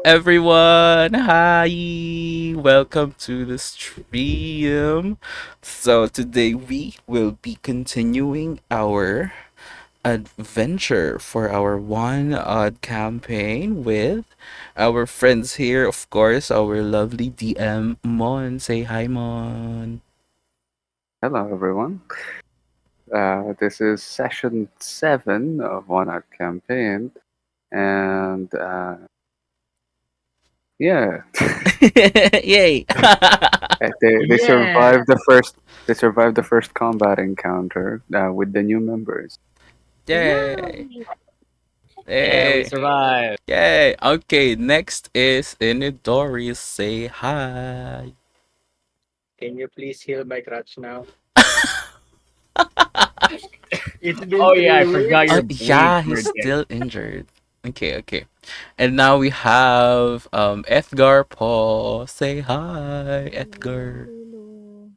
Everyone, hi! Welcome to the stream. So, today we will be continuing our adventure for our one odd campaign with our friends here, of course, our lovely DM Mon. Say hi, Mon. Hello, everyone. This is session 7 of One Art Campaign, and yeah, Yay! they Yeah. survived the first combat encounter with the new members. Yay! Yeah, we Yay! survived. Yay! Okay, next is Inidori. Say hi. Can you please heal my crotch now? It's been Oh yeah, I 3 weeks. forgot your bleed Yeah, for he's a day. still injured. Okay, okay. And now we have Edgar Paul. Say hi, Hello, Edgar. hello.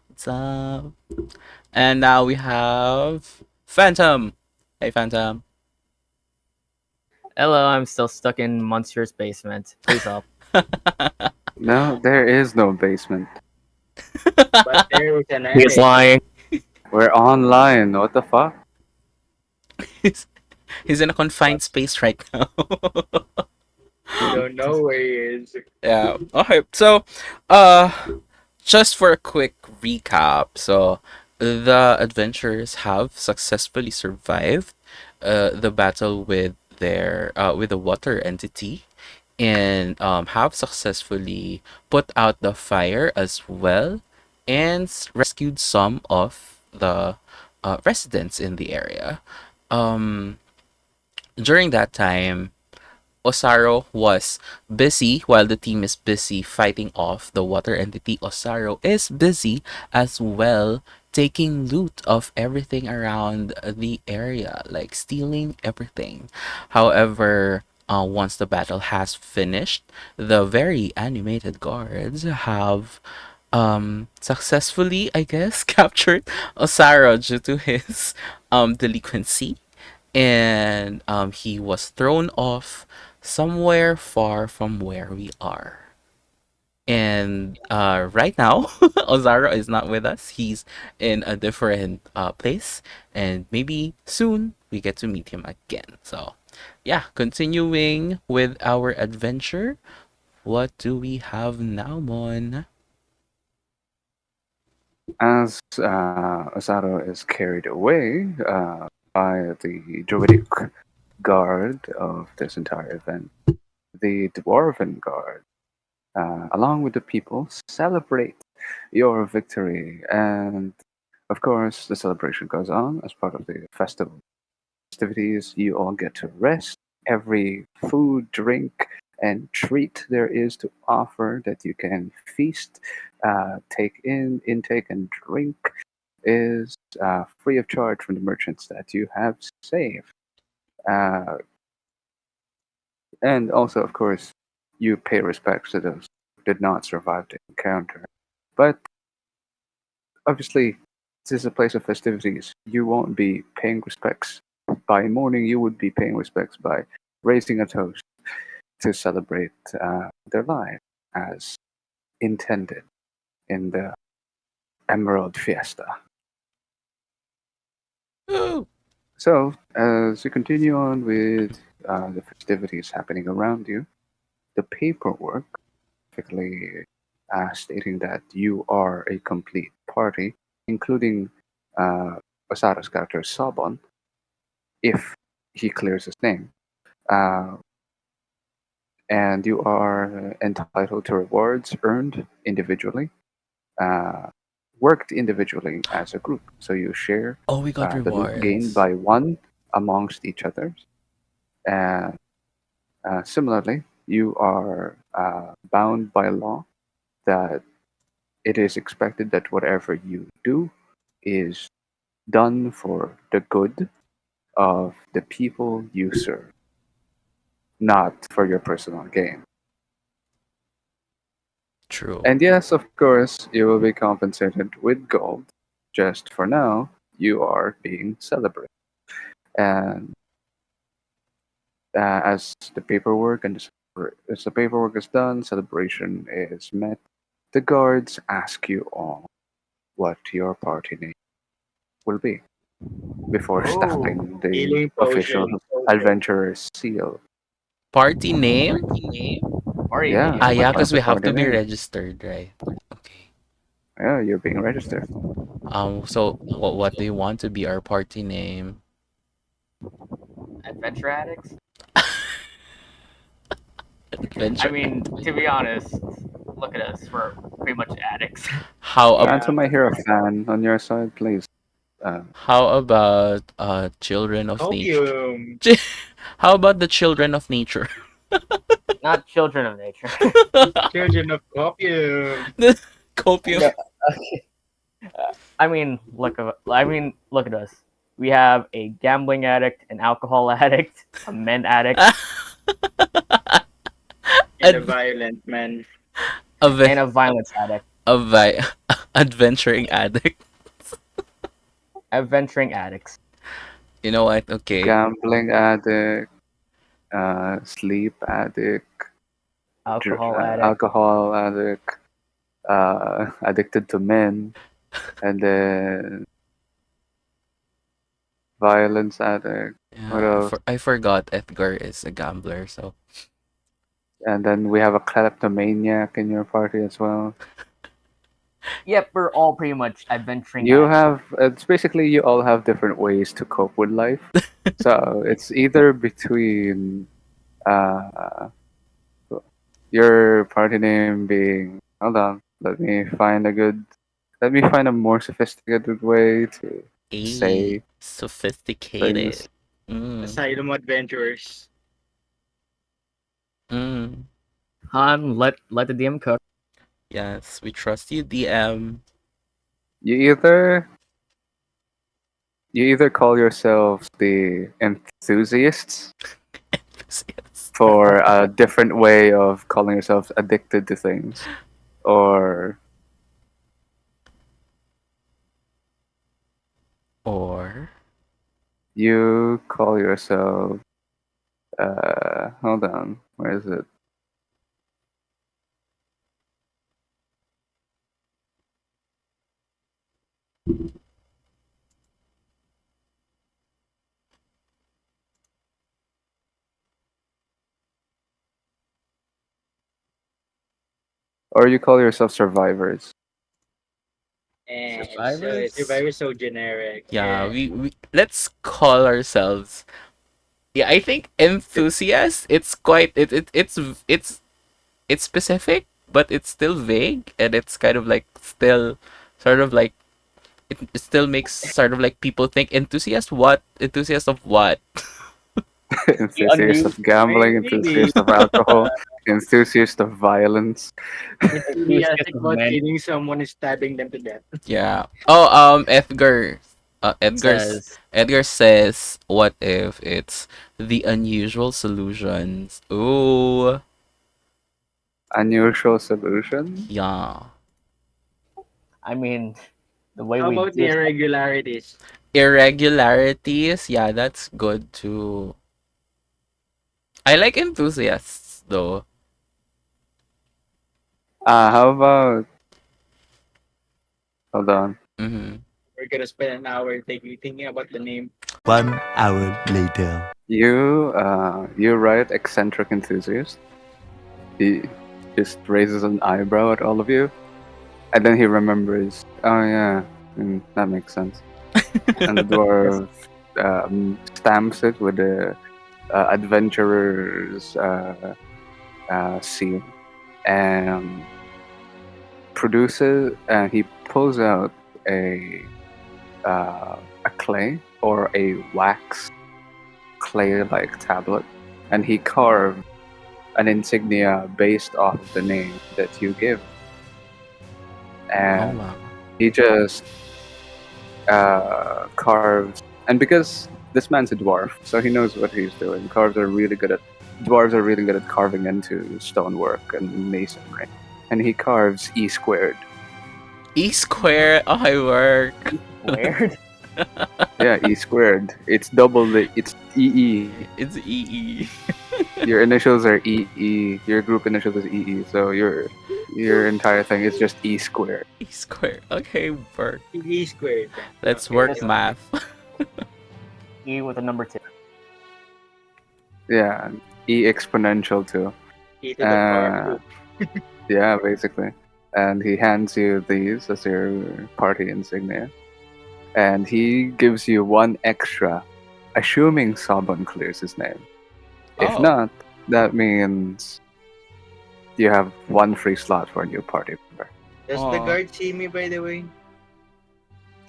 What's up? And now we have Phantom. Hey, Phantom. Hello, I'm still stuck in Monsieur's basement. Please help. No, there is no basement. But there is an He is attic. lying. We're online. What the fuck? he's, he's in a confined space right now. We don't know where he is. Yeah. Okay. So, uh, just for a quick recap, so the adventurers have successfully survived the battle with their with the water entity and have successfully put out the fire as well and rescued some of the residents in the area. Um, During that time, Osaro was busy while the team is busy fighting off the water entity. Osaro is busy as well taking loot of everything around the area, like stealing everything. However, once the battle has finished, the very animated guards have successfully, I guess, captured Osaro due to his delinquency, and he was thrown off somewhere far from where we are. And right now, Ozaro is not with us. He's in a different place, and maybe soon we get to meet him again. So, yeah, continuing with our adventure. What do we have now, Mon? As Osato is carried away by the druidic guard of this entire event, the dwarven guard, along with the people, celebrate your victory. And of course, the celebration goes on as part of the festival festivities. You all get to rest. Every food, drink, and treat there is to offer that you can feast, intake, and drink is free of charge from the merchants that you have saved. Uh, and also, of course, you pay respects to those who did not survive the encounter. But obviously, this is a place of festivities. You won't be paying respects by morning. You would be paying respects by raising a toast to celebrate their life as intended in the Emerald Fiesta. Woo! So, as you continue on with the festivities happening around you, the paperwork, specifically stating that you are a complete party, including uh, Osara's character Sabon, if he clears his name. Uh, and you are entitled to rewards earned individually, uh, worked individually as a group. So you share Oh, we got the loot gained rewards. by one amongst each other. And similarly, you are bound by law that it is expected that whatever you do is done for the good of the people you serve. not for your personal gain. True. And yes, of course, you will be compensated with gold. Just for now, you are being celebrated. And as the paperwork as the paperwork is done, celebration is met. The guards ask you all what your party name will be before Oh, stamping the Healing official potion. adventurer's seal. Party name? party Yeah, Ah, name. What yeah, what the? is because the we have party to be name? registered, right? Okay. Yeah, you're being registered. So what do you want to be our party name? Adventure addicts? I Adventure. mean, to be honest, look at us. We're pretty much addicts. How ab- Yeah, Phantom, I hear a fan on your side, please. Uh, how about children of nature? copium. How about the children of nature? Not children of nature. Children of copium. The copium. No, look at us. We have a gambling addict, an alcohol addict, a men addict, And a Ad- violent man. and Ave- a violence addict. Avi- adventuring addict. Adventuring addicts. You know what? Okay. Gambling addict, sleep addict, Alcohol addict. alcohol addict, addicted to men, and then violence addict. What Yeah, else? I forgot Edgar is a gambler, so And then we have a kleptomaniac in your party as well. Yep, we're all pretty much adventuring You addicts. have, it's basically you all have different ways to cope with life. So it's either between uh, your party name being, hold on, let me find a more sophisticated way to a say sophisticated. things. Mm, Asylum adventurers. mm. Let the DM cook. Yes, we trust you, DM. You either you either call yourselves the enthusiasts Yes. for a different way of calling yourselves addicted to things, or Or you call yourself hold on, where is it? Or you call yourself survivors. And so Survivors. survivor so generic. yeah, Yeah. we let's call ourselves. Yeah, I think enthusiast. It's quite it's specific, but it's still vague, and it's kind of like still sort of like it still makes sort of like people think enthusiast. What enthusiast of what? The Enthusiast of gambling, Maybe enthusiast of alcohol, enthusiast of violence. enthusiast enthusiastic of about men killing someone and stabbing them to death. Yeah. Oh, Edgar. says, Edgar says, "What if it's the unusual solutions?" Ooh, Unusual solution. yeah. I mean, the way How we about the do stuff. irregularities? Irregularities. Yeah, that's good too. I like enthusiasts though. How about, hold on. Mm-hmm. We're gonna spend an hour thinking about the name. 1 hour later. You write eccentric enthusiast. He just raises an eyebrow at all of you, and then he remembers. Oh yeah, that makes sense. And the dwarf stamps it with the adventurer's seal, and he pulls out a clay or a wax clay-like tablet, and he carved an insignia based off of the name that you give. Oh And wow. he just carves, and because this man's a dwarf, so he knows what he's doing. Dwarves are really good at dwarves are really good at carving into stonework and masonry, and he carves E squared. E square. Oh, I work. Weird. Yeah, E squared. It's double the. It's EE. It's EE. Your initials are EE. Your group initials is EE. So your entire thing is just E squared. E square. Okay, work. E squared. Let's Okay, work Just- math. E with a number 2. Yeah, E exponential too. E to the power Uh, 2. yeah, basically. And he hands you these as your party insignia, and he gives you one extra, assuming Sabon clears his name. If Oh. not, that means you have one free slot for a new party member. Does the Aw. guard see me, by the way?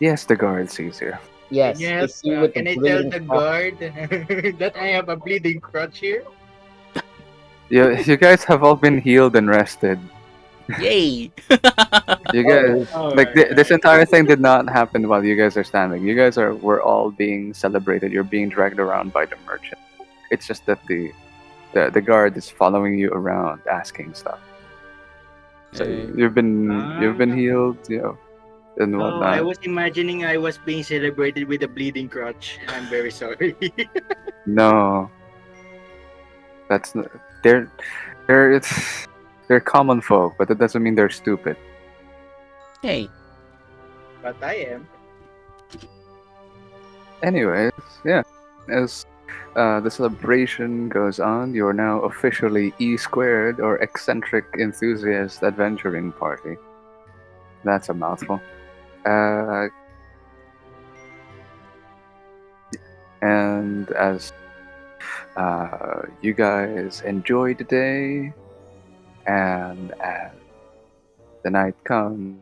Yes, the guard sees you. Yes. Can you help? It's you with the Can I tell bleeding the cross. guard that I have a bleeding crotch here? You guys have all been healed and rested. Yay! You guys, Oh, like this Alright. entire thing did not happen while you guys are standing. You guys were all being celebrated. You're being dragged around by the merchant. It's just that the guard is following you around, asking stuff. So Eh, you've been healed, and Oh, I whatnot. was imagining I was being celebrated with a bleeding crotch. I'm very sorry. No, that's not, they're it's they're common folk, but that doesn't mean they're stupid. hey. But I am. Anyways, yeah, as the celebration goes on, you are now officially E squared, or eccentric enthusiast adventuring party. That's a mouthful. Uh, and as you guys enjoy the day, and as the night comes,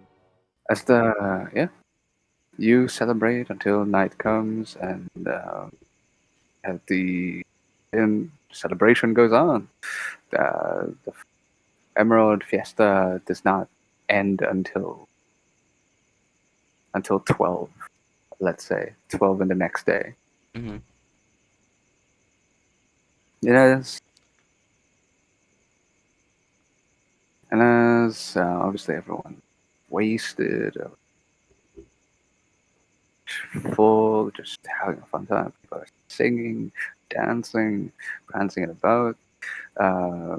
as the yeah, you celebrate until night comes, and as the celebration goes on. The Emerald Fiesta does not end until 12. Let's say 12 in the next day. Mhm. Yes, and as obviously everyone wasted, full, just having a fun time. People are singing, dancing, prancing about. Uh,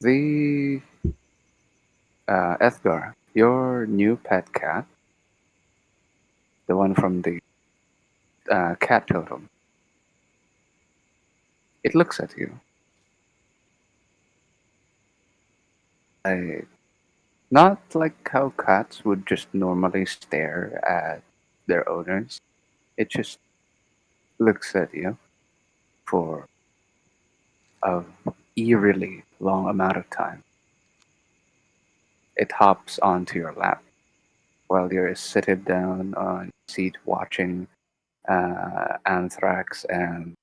the Edgar, your new pet cat, the one from the cat totem, it looks at you. I, not like how cats would just normally stare at their owners. It just looks at you for a eerily long amount of time. It hops onto your lap while you're seated down on a seat watching Anthrax and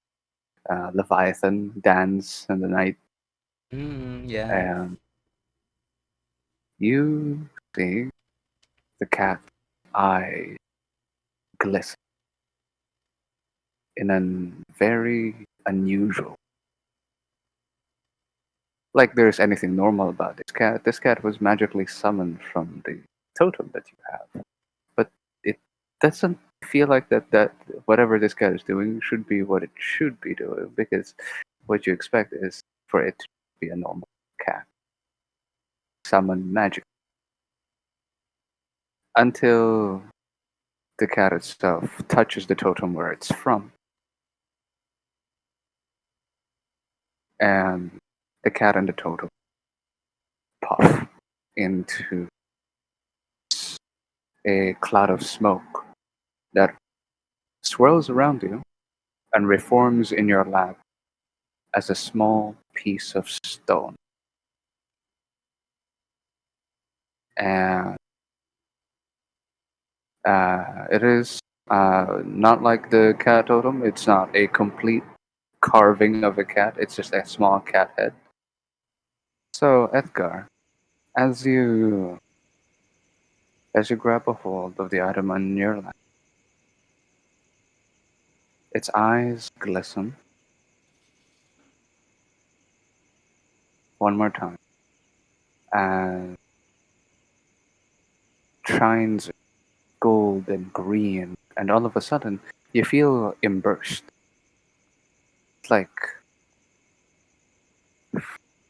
Leviathan dance in the night, Yeah. and you see the cat's eye glisten in a very unusual. Like there's anything normal about this cat. This cat was magically summoned from the totem that you have, but it doesn't feel like that whatever this cat is doing should be what it should be doing, because what you expect is for it to be a normal cat summoned magic until the cat itself touches the totem where it's from, and the cat and the totem puff into a cloud of smoke that swirls around you and reforms in your lap as a small piece of stone. And it is not like the cat totem. It's not a complete carving of a cat. It's just a small cat head. So Edgar, as you as you grab a hold of the item on your lap, its eyes glisten, one more time, and shines gold and green, and all of a sudden you feel immersed. It's like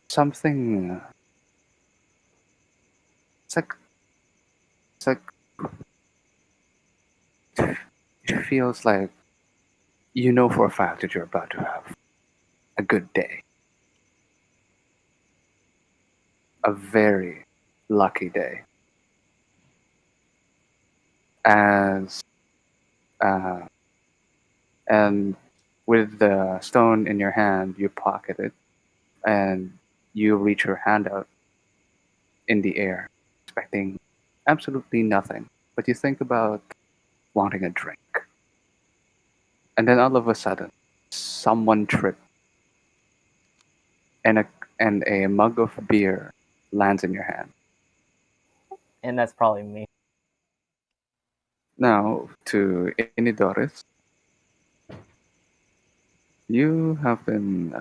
something. It's like it's like it feels like you know for a fact that you're about to have a good day, a very lucky day. As uh, and with the stone in your hand, you pocket it and you reach your hand out in the air, expecting absolutely nothing. But you think about wanting a drink, and then all of a sudden, someone trips and a mug of beer lands in your hand. And that's probably me. Now, to Inidores, you have been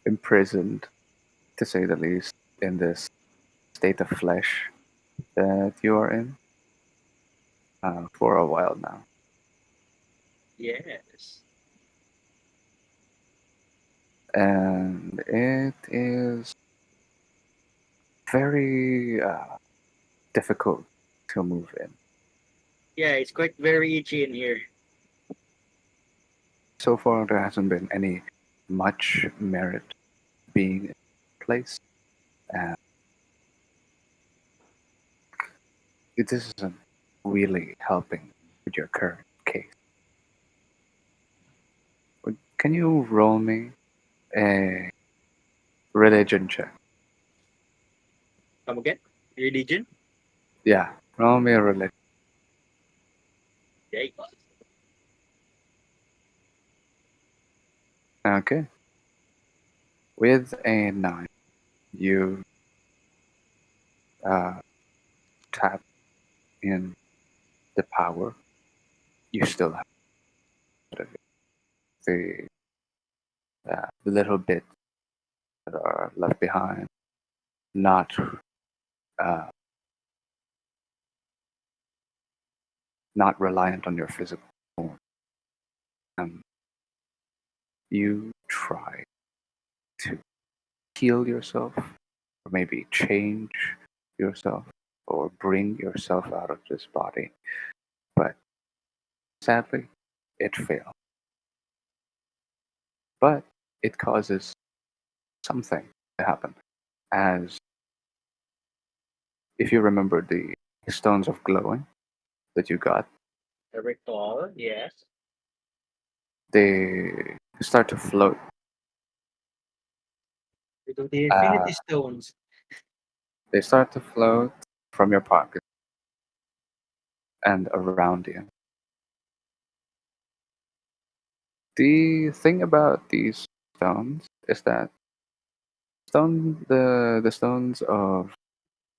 imprisoned, to say the least, in this state of flesh that you are in for a while now. Yes. And it is very difficult to move in. Yeah, it's quite very itchy in here. So far, there hasn't been any much merit being in place, and this isn't really helping with your current case. Can you roll me a religion check? Come again? Religion? Yeah, roll me a religion. Okay. Okay. With a 9, you uh, tap in the power. You still have the little bit that are left behind, not uh, not reliant on your physical form. And you try to heal yourself, or maybe change yourself, or bring yourself out of this body. But sadly, it failed. But it causes something to happen. As if you remember the stones of glowing that you got, I recall, yes. they start to float. We do the Uh, infinity stones. they start to float from your pocket and around you. The thing about these stones is that the stones of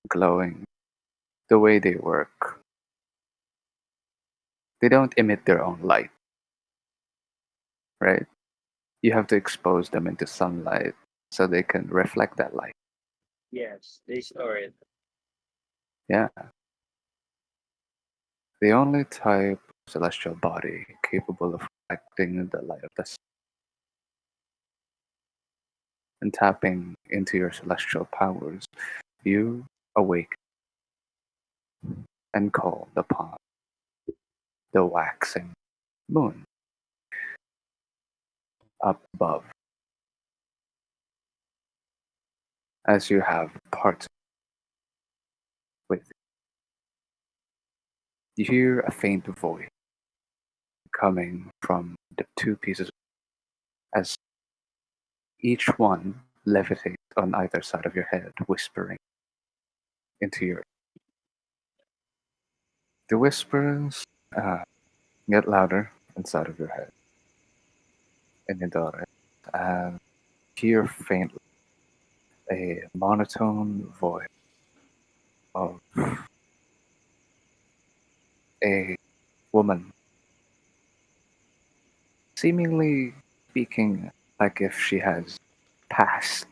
glowing, the way they work, they don't emit their own light, right? You have to expose them into sunlight so they can reflect that light. Yes, they store it. Yeah. The only type of celestial body capable of reflecting the light of the sun and tapping into your celestial powers, you awake and call upon the waxing moon up above. As you have parts with you hear a faint voice coming from the two pieces as each one levitates on either side of your head, whispering into your. The whispers get louder inside of your head, and your daughter, and hear faintly a monotone voice of a woman, seemingly speaking like if she has passed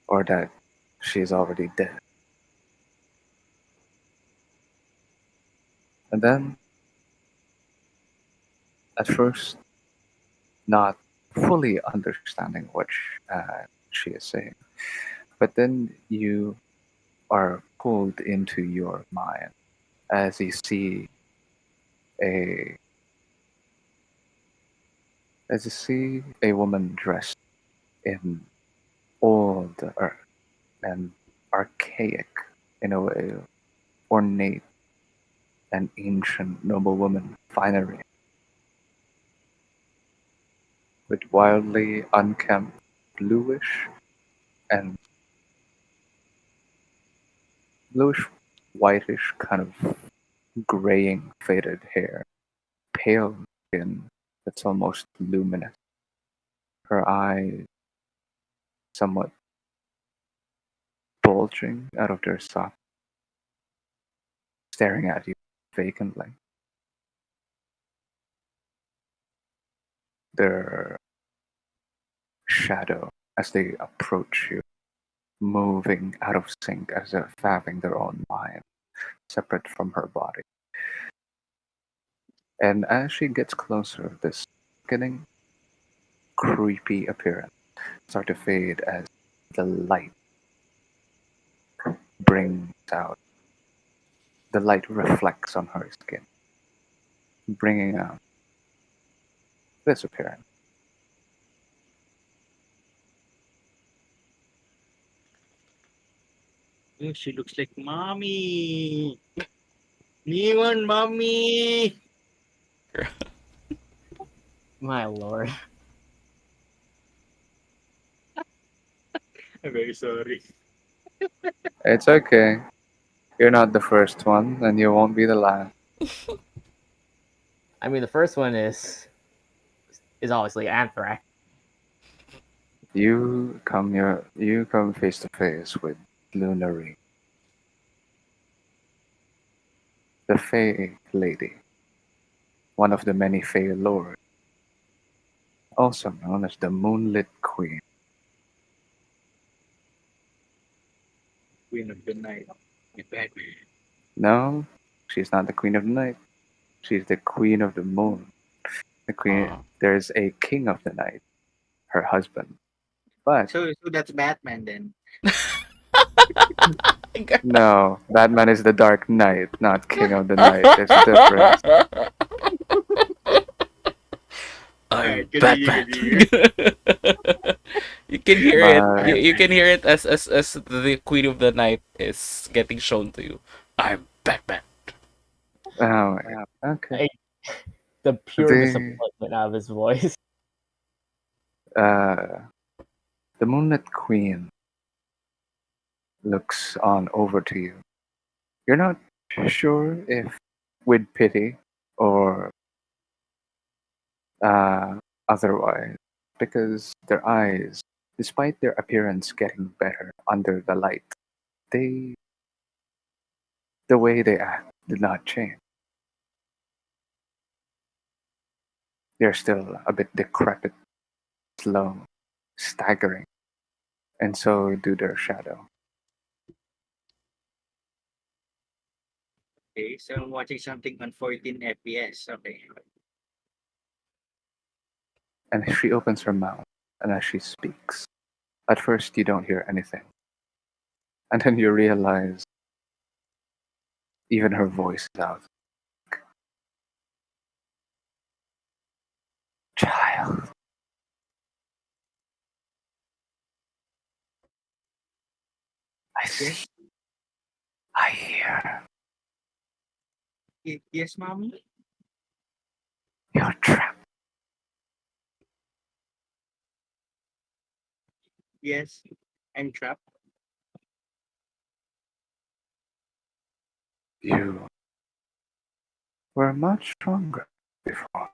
or that she's already dead. And then, at first, not fully understanding what she is saying, but then you are pulled into your mind as you see a a woman dressed in old and archaic, in a way, ornate and ancient noblewoman finery, with wildly unkempt, bluish and bluish whitish kind of graying faded hair, pale skin that's almost luminous, her eyes somewhat bulging out of their sockets, staring at you vacantly. Their shadow as they approach you, moving out of sync as if having their own mind, separate from her body. And as she gets closer, this sickening, creepy appearance starts to fade as the light brings out, the light reflects on her skin, bringing out this appearance. Oh, she looks like mommy. Niwan, mommy. My lord. I'm very sorry. It's okay. You're not the first one, and you won't be the last. I mean, the first one is obviously Anthrax. You come face to face with Lunary, the Fey Lady, one of the many Fey lords, also known as the Moonlit Queen. Queen of the night. My Batman. No, she's not the Queen of the Night. She's the Queen of the Moon. The Queen. Uh, There's a King of the Night, her husband. But So that's Batman then. no, Batman is the Dark Knight, not King of the Night. There's a difference. I'm Alright, continue, Batman. continue. You can hear it. I'm My, You can Batman. hear it as the Queen of the Night is getting shown to you. I'm Batman. oh my God. Okay. I, the pure The disappointment out of his voice. uh, the Moonlit Queen looks on over to you. You're not sure if with pity or uh, otherwise, because their eyes, despite their appearance getting better under the light, they the way they act did not change. They're still a bit decrepit, slow, staggering, and so do their shadow. Okay, so I'm watching something on 14 FPS. Okay. And she opens her mouth, and as she speaks, at first you don't hear anything, and then you realize even her voice is out. Child, I see, Yes. I hear. Yes, mommy. You're trapped. Yes. I'm trapped. You were much stronger before.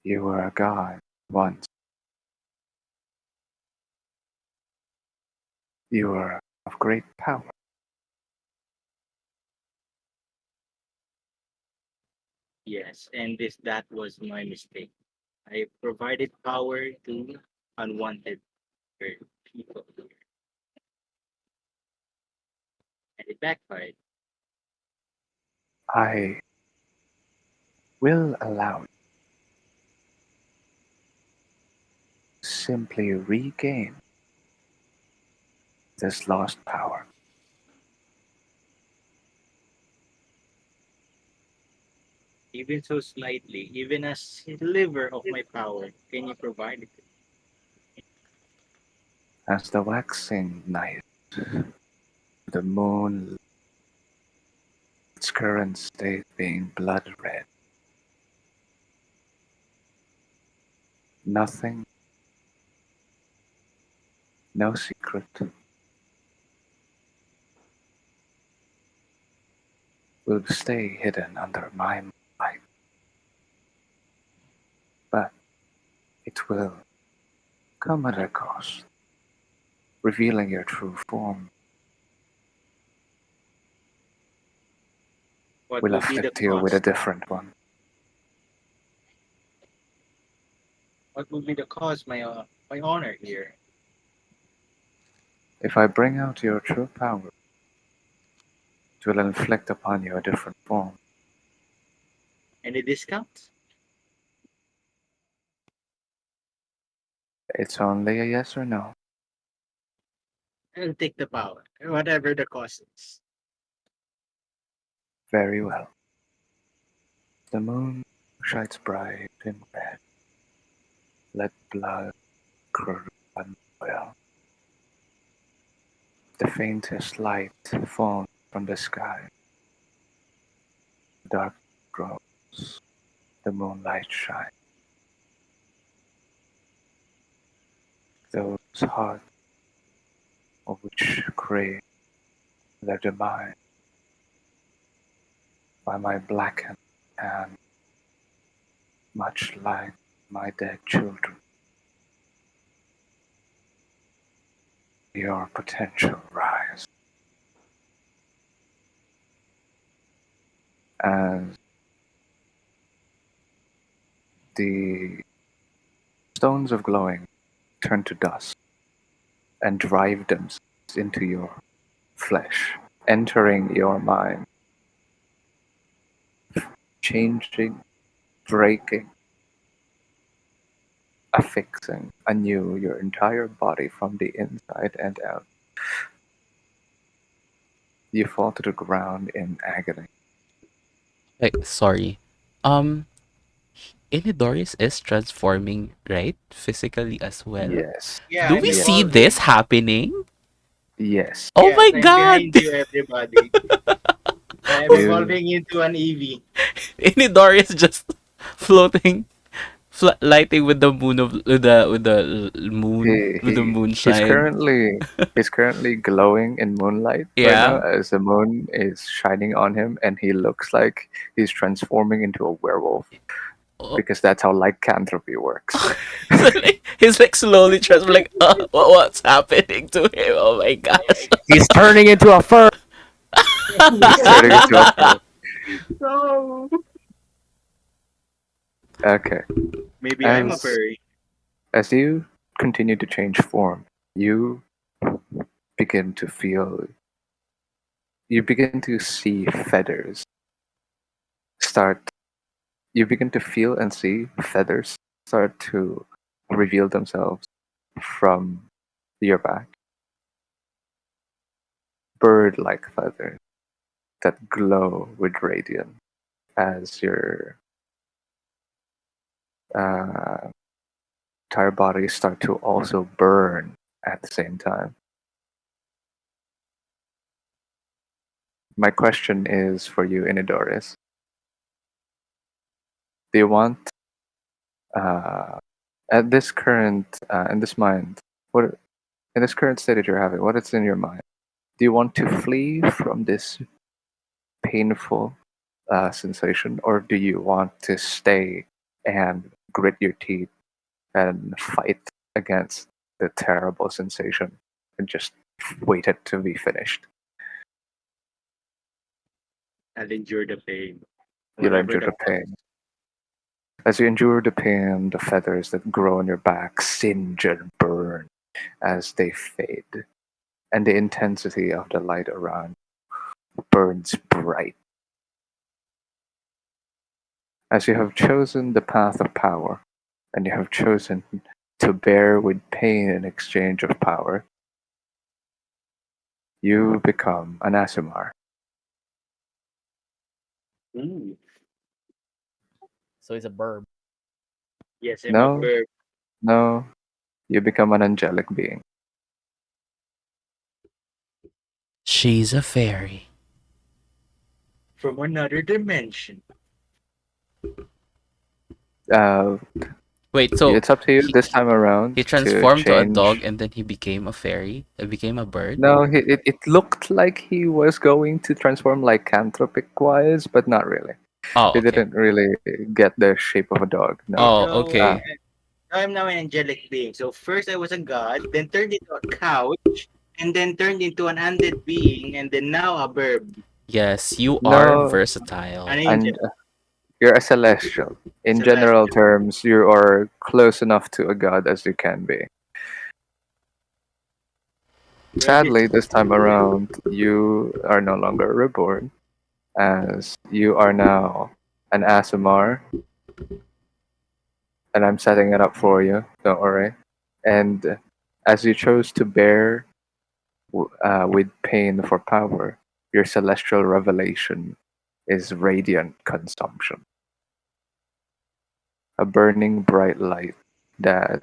You were a god once. You were of great power. Yes, and that was my mistake. I provided power to unwanted people, and it backfired. I will allow you to simply regain this lost power. Even so slightly, even a sliver of my power, can you provide it? As the waxing night, the moon, its current state being blood red, nothing, no secret will stay hidden under my light, but it will come at a cost. Revealing your true form What will will be the afflict you with a cost? different one. What will be the cost? My honor here. If I bring out your true power, it will inflict upon you a different form. Any discounts? It's only a yes or no. I'll take the power, whatever the cost is. Very well. The moon shines bright and red. Let blood curdle and boil. The faintest light falls from the sky. Dark grows. The moonlight shines. Those hearts of which crave their demise by my blackened hand, much like my dead children. Your potential rise as the stones of glowing turn to dust and drive themselves into your flesh, entering your mind, changing, breaking, affixing anew your entire body from the inside and out. You fall to the ground in agony. Like, sorry. Um, Inidoris is transforming, right? Physically as well. Yes, Yeah, Do I'm we yes, see this evolving. happening? yes. Oh Yes, my I'm god! behind you, everybody. I am You, evolving into an EV. Inidoris just floating, lighting with the moon of moon with the he's moonshine. currently glowing in moonlight right now Yeah. as the moon is shining on him, and he looks like he's transforming into a werewolf Oh. because that's how lycanthropy works. So like, he's like slowly transforming. Like, what's happening to him? Oh my gosh. He's turning into a fur. He's turning into a fur. No. Okay. Maybe I'm a As furry. as you continue to change form, you begin to feel you begin to see feathers start you begin to feel and see feathers start to reveal themselves from your back. Bird like feathers that glow with radiance as your uh, entire body start to also burn at the same time. My question is for you, Inidoris. Do you want uh, at this current in this mind, what in this current state that you're having, what is in your mind? Do you want to flee from this painful sensation, or do you want to stay and grit your teeth and fight against the terrible sensation and just wait it to be finished? I'll endure the pain, You'll whatever endure the the cost. pain. As you endure the pain, the feathers that grow on your back singe and burn as they fade, and the intensity of the light around burns bright. As you have chosen the path of power, and you have chosen to bear with pain in exchange of power, you become an Asimar. Ooh. So he's a burb. Yes, I'm a No, bird no, you become an angelic being. She's a fairy. from another dimension. Uh, Wait, so it's up to you he this time around he to transformed to a dog change. and then he became a fairy. It became a bird. No, it looked like he was going to transform lycanthropic wise, but not really. Oh, He okay. didn't really get the shape of a dog. No. Oh, So Uh, okay. I'm now an angelic being. So first I was a god, then turned into a couch, and then turned into an undead being, and then now a bird, Yes, you are no, an versatile. angel, and you're a celestial. In general celestial. terms, you are close enough to a god as you can be. Well, this Sadly, this time around, you are no longer reborn, as you are now an Asimar, and I'm setting it up for you. Don't worry. And as you chose to bear with pain for power, your celestial revelation is radiant consumption, a burning bright light that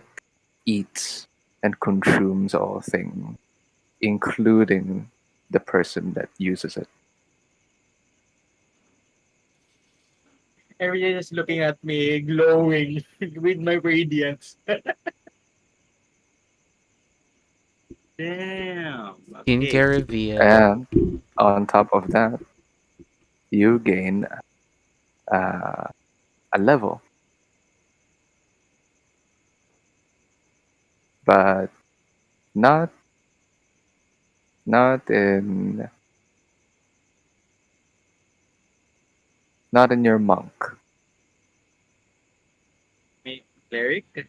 eats and consumes all things, including the person that uses it. everything is looking at me, glowing with my radiance. Damn. Okay. Skincare reveal. And on top of that, you gain uh, a level, but not not in not in your monk. Me, cleric.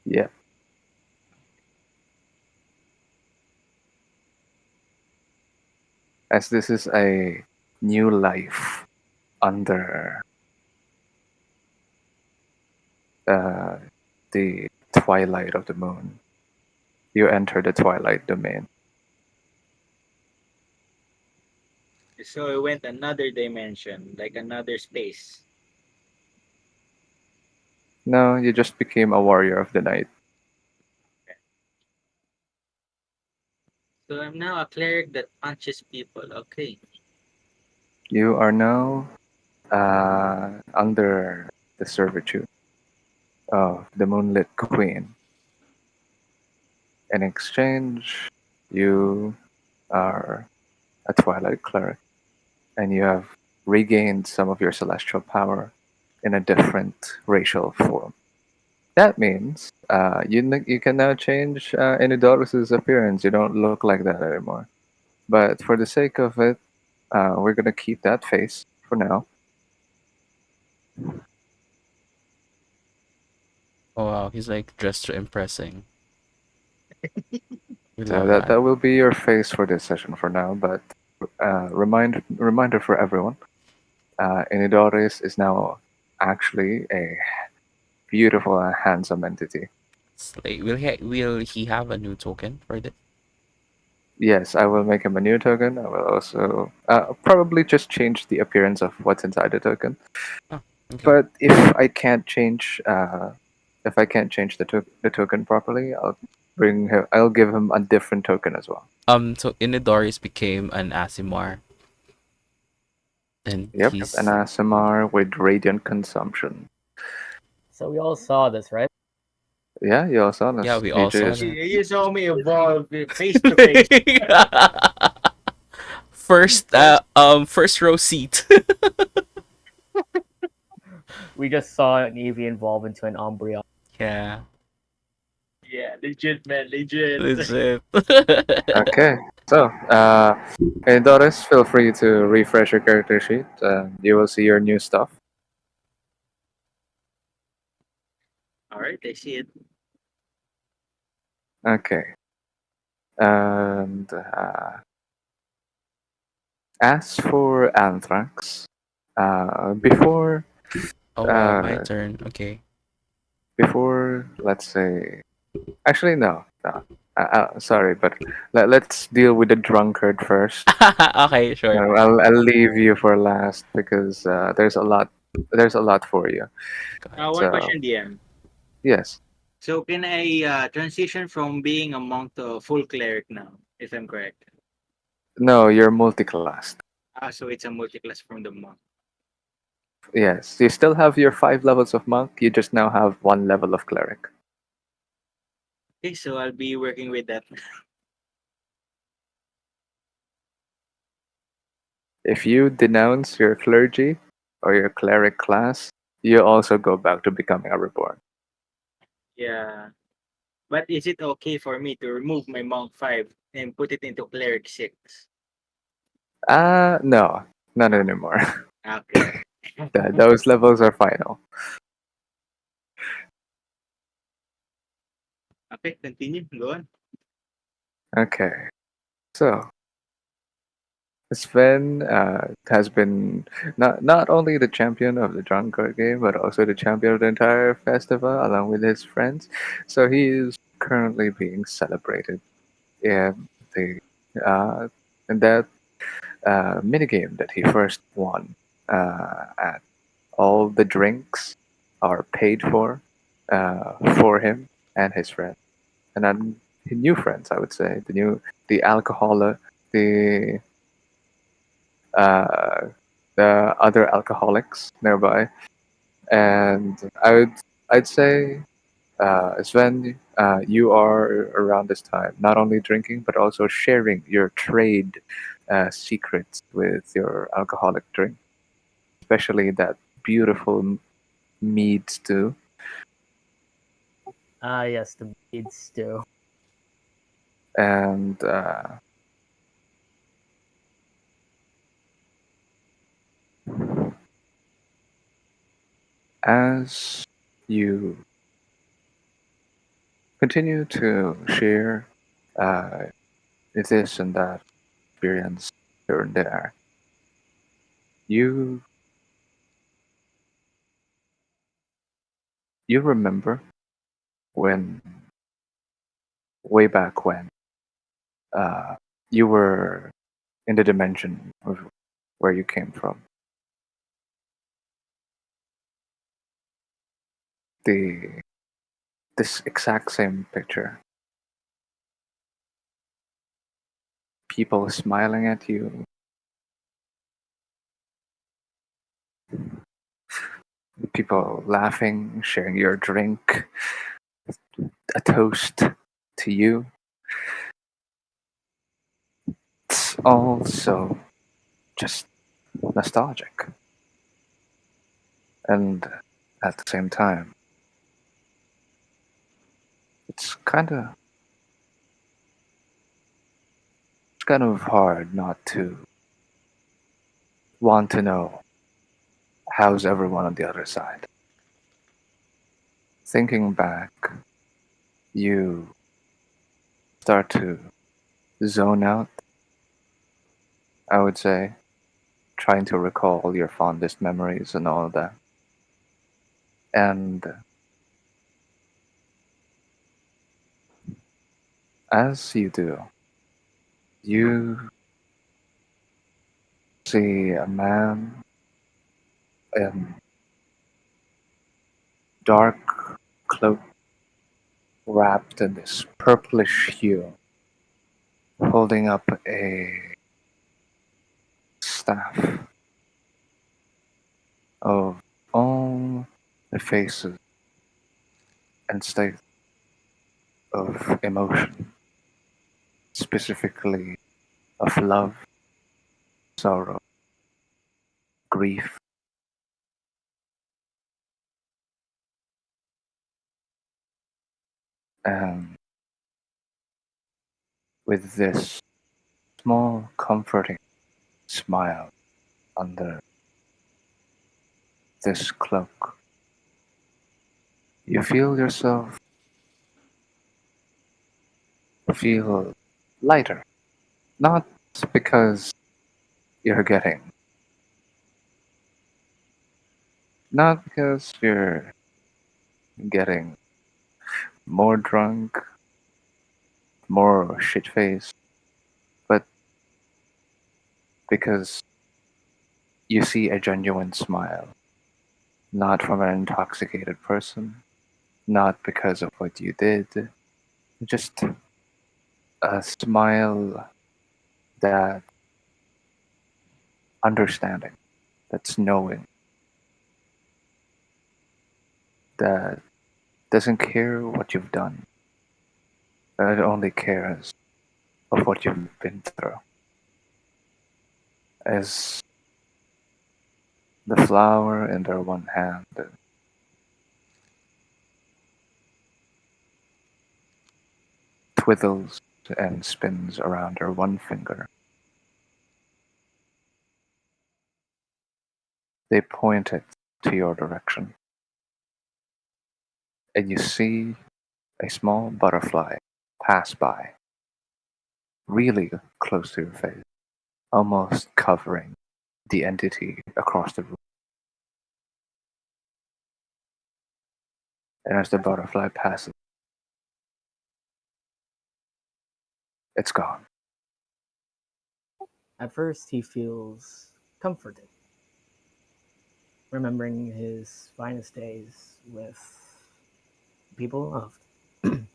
Yeah, as this is a new life under uh, the twilight of the moon. You enter the twilight domain. So I went another dimension, like another space. No, you just became a warrior of the night. So I'm now a cleric that punches people. Okay. You are now under the servitude of the moonlit queen. In exchange, you are a twilight cleric, and you have regained some of your celestial power in a different racial form. That means you can now change Inodorus's appearance. You don't look like that anymore. But for the sake of it, we're gonna keep that face for now. Oh wow, he's like dressed to impressing. We So love that that. that will be your face for this session for now. But reminder for everyone: Inodorus is now actually a beautiful and handsome entity. Slay. Will he have a new token for this? Yes, I will make him a new token. I will also probably just change the appearance of what's inside the token. Oh, okay. But if I can't change the token properly, I'll give him a different token as well. So Inidoris became an Asimar, and Yep, an he's ASMR with radiant consumption. So we all saw this, right? Yeah, you also yeah. honest. We You all saw just that. You saw me evolve face to face. First, first row seat. We just saw an Eevee evolve into an Umbreon. yeah, Yeah, legit, man, legit. legit. okay. So, hey Doris, feel free to refresh your character sheet. You will see your new stuff. All right, I see it. Okay. And as for Anthrax, before Oh wow, my uh, turn. Okay. let's say, actually no, no. Sorry, but let's deal with the drunkard first. Okay, sure. I'll leave you for last because there's a lot for you. Go ahead. One So question, DM. yes, So can I transition from being a monk to a full cleric now, if I'm correct? no, you're multi-classed. So it's a multi-class from the monk. Yes, you still have your 5 levels of monk. You just now have 1 level of cleric. Okay, so I'll be working with that. If you denounce your clergy or your cleric class, you also go back to becoming a reborn. Yeah. But is it okay for me to remove my monk 5 and put it into cleric 6? No, not anymore. Okay. Those levels are final. Okay, continue. Go on. Okay, so Sven has been not only the champion of the drunkard game, but also the champion of the entire festival, along with his friends. So he is currently being celebrated in the uh, in that minigame that he first won. At all the drinks are paid for him and his friends, and then his new friends. I would say the alcohol the uh, the other alcoholics nearby, and I'd say Sven, you are around this time not only drinking but also sharing your trade secrets with your alcoholic drink, especially that beautiful mead stew. Ah, yes, the beads too. And as you continue to share uh, this and that experience here and there, you you remember when way back when uh, you were in the dimension of where you came from. The this exact same picture, people smiling at you, people laughing, sharing your drink, a toast to you. It's also just nostalgic, and at the same time, it's kind of hard not to want to know how's everyone on the other side. Thinking back, you start to zone out, I would say, trying to recall your fondest memories and all of that. And as you do, you see a man in dark cloak wrapped in this purplish hue, holding up a staff of all the faces and states of emotion, specifically of love, sorrow, grief, and with this small comforting smile under this cloak, You feel yourself feel lighter. Not because you're getting, not because you're getting more drunk, more shit faced, but because you see a genuine smile, not from an intoxicated person, not because of what you did, just a smile that understanding, that's knowing, that doesn't care what you've done, that only cares of what you've been through. As the flower in their one hand twiddles and spins around her one finger, they point it to your direction, and you see a small butterfly pass by, really close to your face, almost covering the entity across the room. And as the butterfly passes, it's gone. At first, he feels comforted, remembering his finest days with people he loved.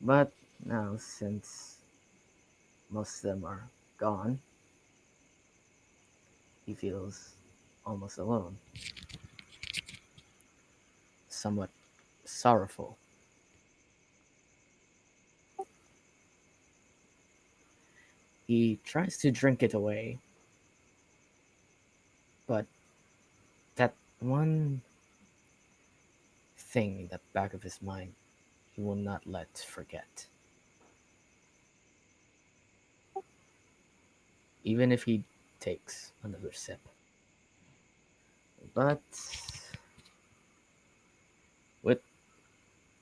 But now, since most of them are gone, he feels almost alone, somewhat sorrowful. He tries to drink it away, but that one thing in the back of his mind he will not let forget. Even if he takes another sip. But with,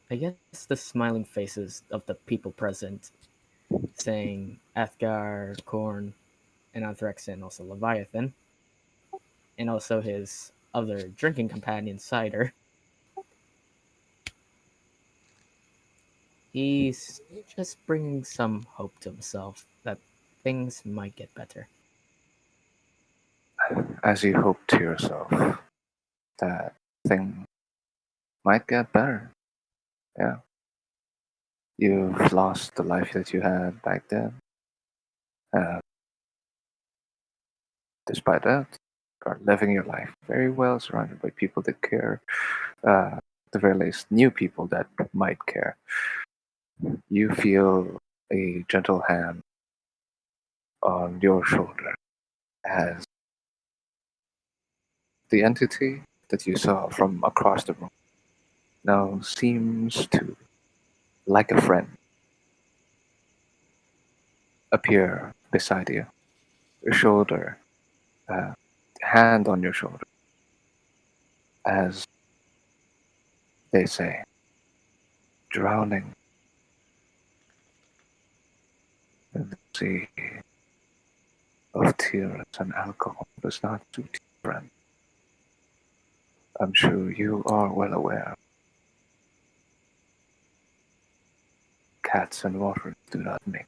I guess, the smiling faces of the people present, saying Athgar, Korn, and Anthrax, and also Leviathan, and also his other drinking companion, Cider, he's just bringing some hope to himself that things might get better. As you hope to yourself that thing might get better. Yeah. You've lost the life that you had back then. Uh, Despite that, you are living your life very well, surrounded by people that care. At the very least, new people that might care. You feel a gentle hand on your shoulder as the entity that you saw from across the room now seems to, like a friend, appear beside you, your shoulder, uh, hand on your shoulder, as they say, drowning in the sea of tears and alcohol does not suit you, friend. I'm sure you are well aware cats and water do not mix.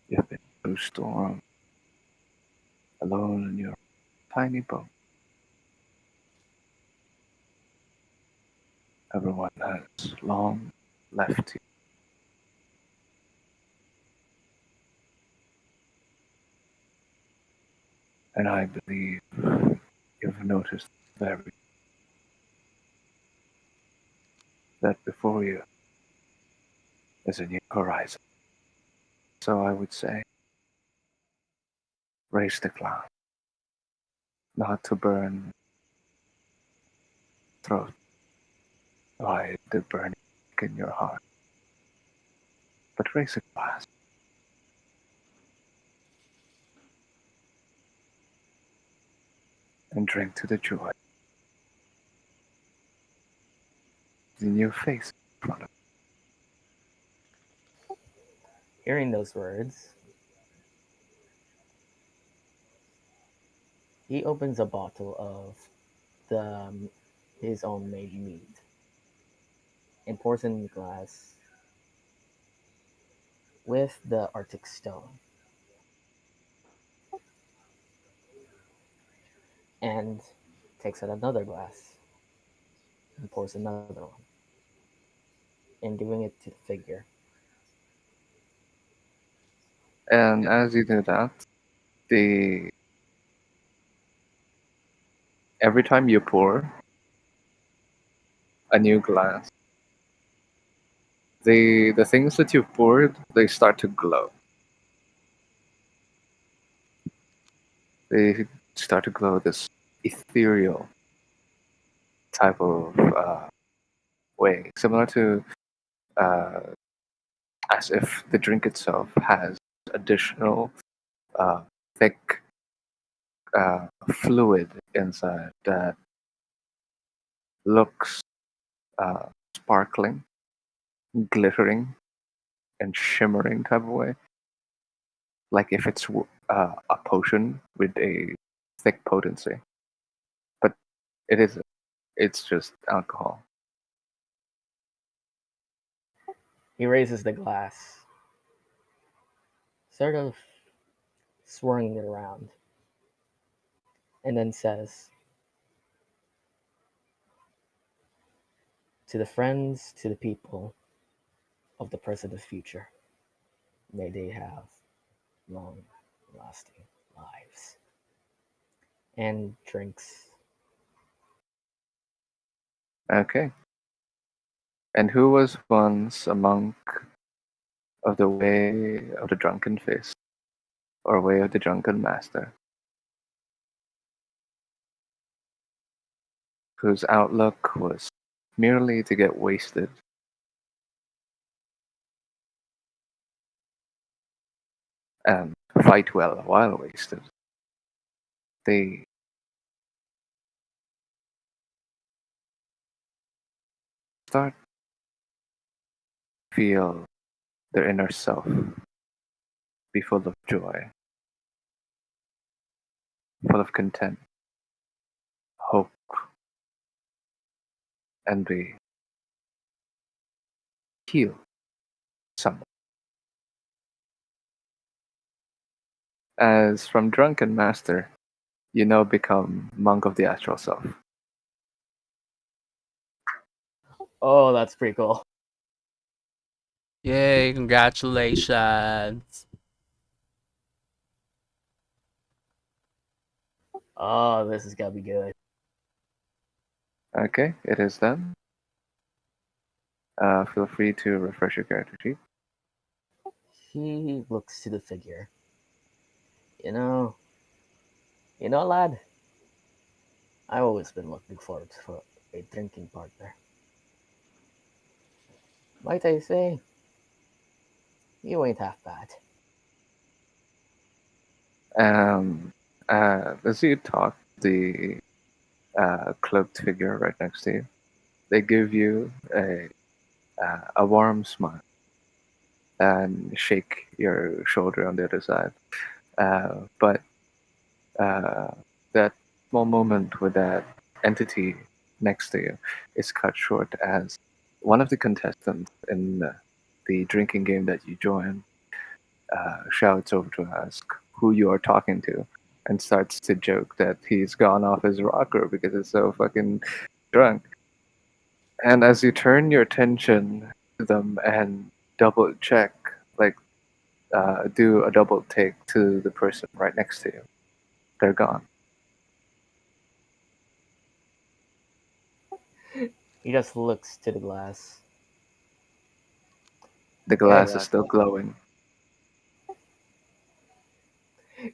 You've been through storm alone in your tiny boat. Everyone has long left you, and I believe you've noticed very that before you is a new horizon. So I would say, raise the glass, not to burn throat by the burning in your heart, but raise a glass and drink to the joy in your face in front of Hearing those words, he opens a bottle of the his own made mead and pours in the glass with the Arctic Stone and takes out another glass and pours another one and giving it to the figure. And as you do that, the every time you pour a new glass, the things that you've poured, they start to glow. They start to glow this ethereal type of way, similar to uh, as if the drink itself has additional uh, thick fluid inside that looks uh, sparkling, glittering, and shimmering type of way, like if it's a potion with a thick potency. But it isn't. It's just alcohol. He raises the glass, sort of swirling it around, and then says, "To the friends, to the people of the present and future, may they have long lasting lives." And drinks. Okay. And who was once a monk of the way of the drunken face, or way of the drunken master, whose outlook was merely to get wasted and fight well while wasted. They start to feel their inner self be full of joy, full of content, hope, and they heal someone. As from drunken master, you now become monk of the astral self. Oh, that's pretty cool. Yay, congratulations. Oh, this is gonna be good. Okay, it is done. Feel free to refresh your character sheet. He looks to the figure. You know, lad, I've always been looking forward to a drinking partner. Might I say, you ain't half bad. As you talk, the cloaked figure right next to you, they give you a warm smile and shake your shoulder on the other side. But that small moment with that entity next to you is cut short as one of the contestants in the drinking game that you join shouts over to ask who you are talking to and starts to joke that he's gone off his rocker because it's so fucking drunk. And as you turn your attention to them and double check, like do a double take to the person right next to you, they're gone. He just looks to the glass. The Hey, glass is lad. still glowing.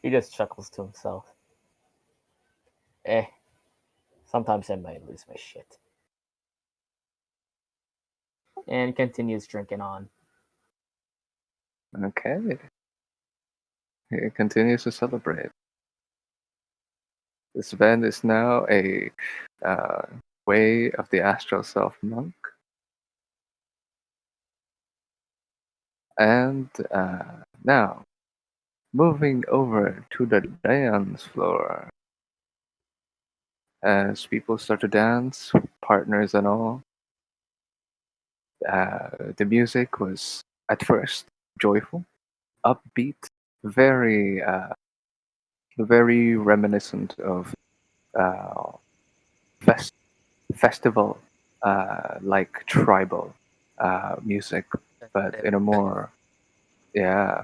He just chuckles to himself. Eh, sometimes I might lose my shit. And continues drinking on. Okay. He continues to celebrate. Sven is now a uh, way of the astral self monk, and now moving over to the dance floor. As people start to dance, partners and all, the music was at first joyful, upbeat, very, very reminiscent of uh, fest- festival, like tribal music, but in a more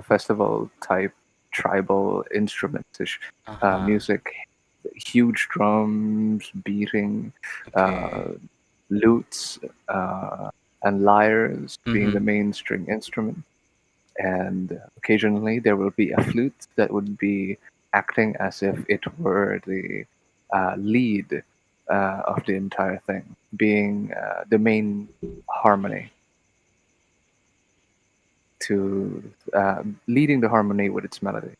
festival type tribal instrumentish Uh-huh. music, huge drums beating, uh, Okay. lutes, uh, and lyres being the Mm-hmm. main string instrument. And occasionally there will be a flute that would be acting as if it were the lead of the entire thing, being the main harmony to leading the harmony with its melody.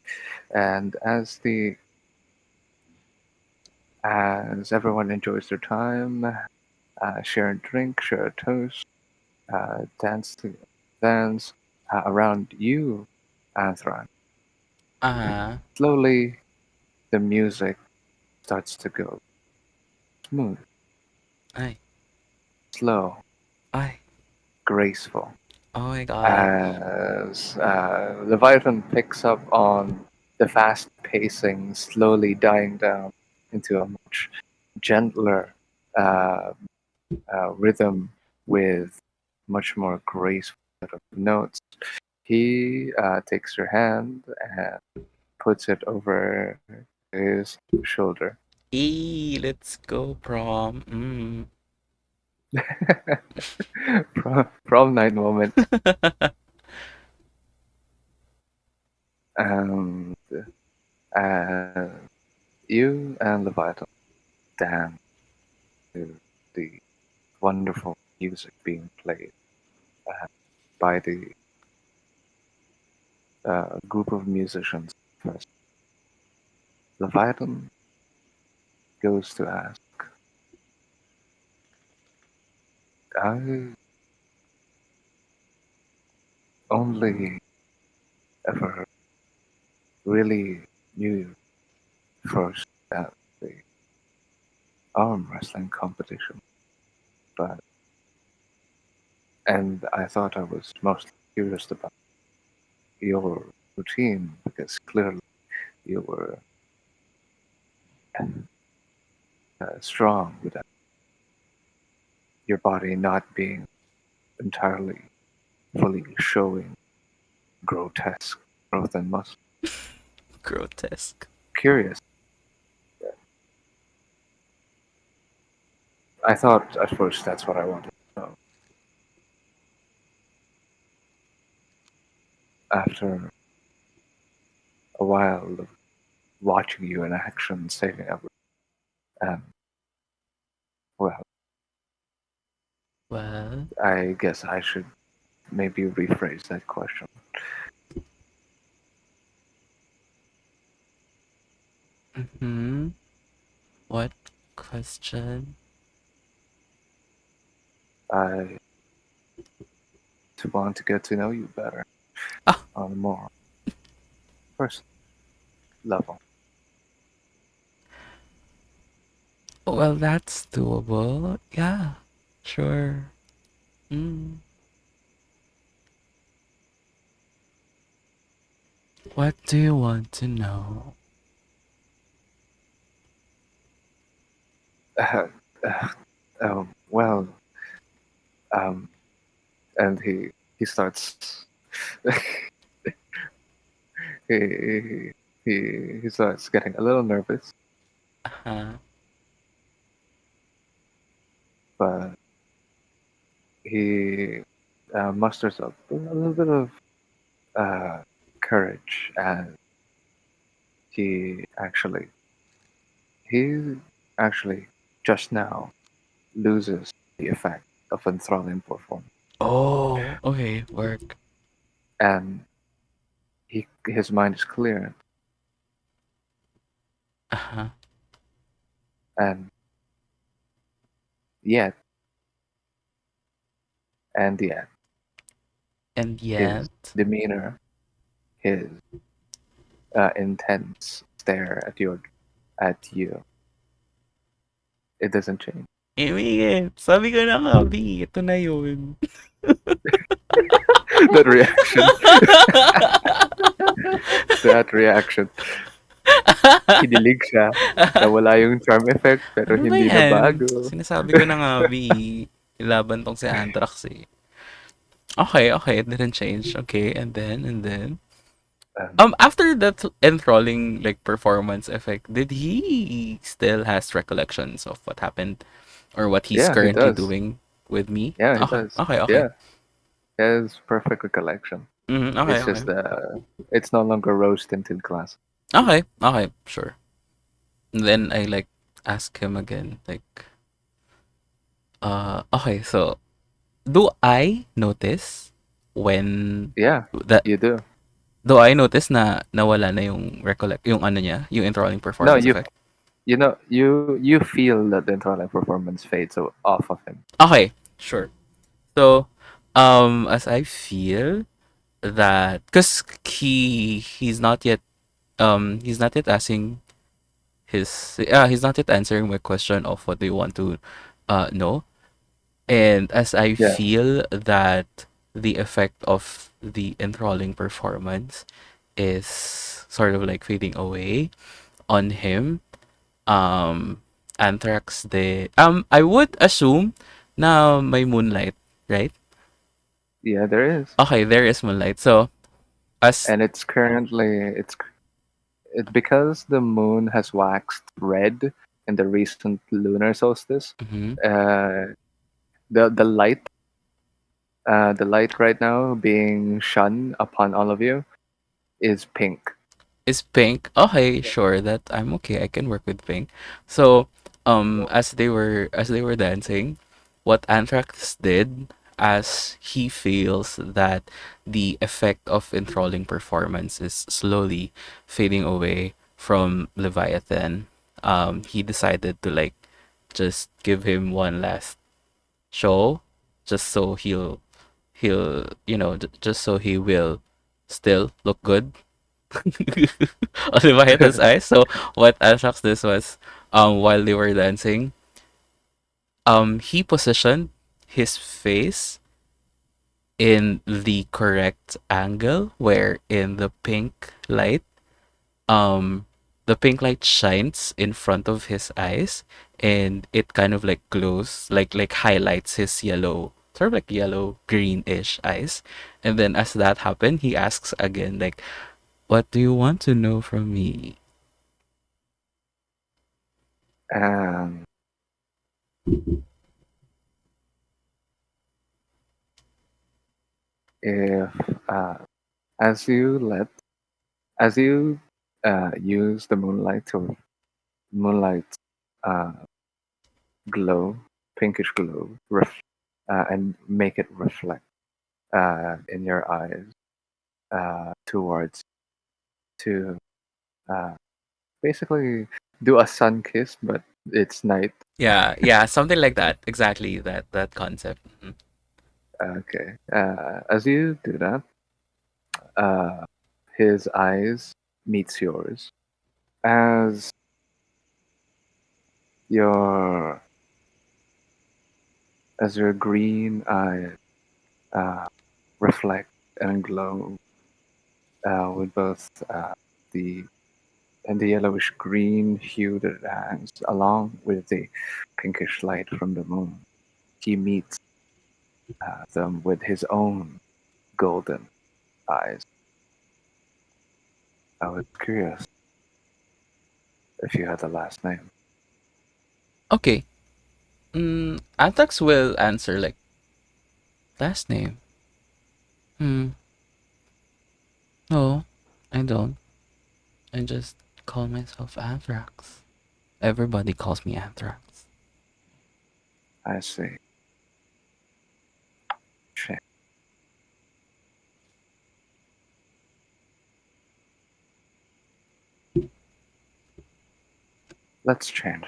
And as everyone enjoys their time, share a drink, share a toast, dance dance around you, Anthron. Uh-huh. Slowly, the music starts to go smooth, Ay. slow, Ay. graceful. Oh my god. As Leviathan picks up on the fast pacing, slowly dying down into a much gentler uh, rhythm with much more graceful set of notes. He takes your hand and puts it over his shoulder. Let's go prom. Mm. Prom night moment. And uh, you and Leviathan dance to the wonderful music being played uh, by the group of musicians. First, Leviathan goes to ask, I only ever really knew first at the arm wrestling competition, but and I thought I was most curious about your routine because clearly you were strong without your body not being entirely fully showing grotesque growth and muscle. Grotesque. Curious. I thought at first that's what I wanted to know. After a while of watching you in action, saving everyone, and well, Well. I guess I should maybe rephrase that question. Mm-hmm. What question? I want to get to know you better Ah, on a more personal level. well, that's doable. Yeah, sure. Mm. What do you want to know? Uh, uh, well, um, and he starts he he starts getting a little nervous, Uh-huh. but he musters up a little bit of uh, courage, and he actually he actually just now loses the effect of enthralling performance, Oh, okay, work. and his mind is clear. Uh-huh. And yet, and yet, And his yet, demeanor, his intense stare at you, it doesn't change. Emigit, sabi ko na nga, B, ito na yun. That reaction, that reaction. Kinilig siya. Nawala yung charm effect, pero Ano ba hindi na yan? bago. Sinasabi ko na nga, B, ilaban tong si Anthrax eh. Okay, okay, it didn't change. Okay, and then, after that enthralling like performance effect, did he still has recollections of what happened or what he's Yeah, he currently does. doing with me? Yeah, he Okay, does. okay, okay. Yeah, he has perfect recollection. Okay, It's okay. just it's no longer rose tinted glass. Okay, okay, sure. And then I like ask him again, like, okay, so do I notice when Yeah, that you do. do I notice na nawala na yung recollect yung ano niya, yung enthralling No, performance effect? you feel that the entire performance fades off of him. Okay, sure. So, as I feel that, cause he's not yet asking he's not yet answering my question of what do you want to know. And as I Yeah, feel that the effect of the enthralling performance is sort of like fading away on him, um, Anthrax I would assume na may moonlight, right? yeah, there is, Okay, there is moonlight. So, as and it's because the moon has waxed red in the recent lunar solstice. mhm, Uh, the light right now being shone upon all of you is pink. is pink. Okay, sure, that I'm okay. I can work with pink. So, as they were dancing, what Anthrax did as he feels that the effect of enthralling performance is slowly fading away from Leviathan, he decided to like just give him one last show, just so he'll just so he will still look good on Leviathan's eyes. So what Ashax this was, while they were dancing, he positioned his face in the correct angle where in um the pink light shines in front of his eyes and it kind of like glows like highlights his yellow sort of like yellow greenish eyes. And then as that happened, he asks again like, what do you want to know from me? And if uh, as you let as you use the moonlight uh, glow, pinkish glow, and make it reflect in your eyes towards to uh, basically do a sun kiss, but it's night. Yeah, yeah, something like that. Exactly that concept. Mhm. Okay. As you do that, uh, his eyes meets yours as your your green eyes uh, reflect and glow with both the the yellowish green hue that it has, along with the pinkish light from the moon. He meets them with his own golden eyes. I was curious if you had the last name. Okay. Antax will answer like last name. Hmm. No, I don't. I just call myself Anthrax. Everybody calls me Anthrax. I see. Shame. Let's change.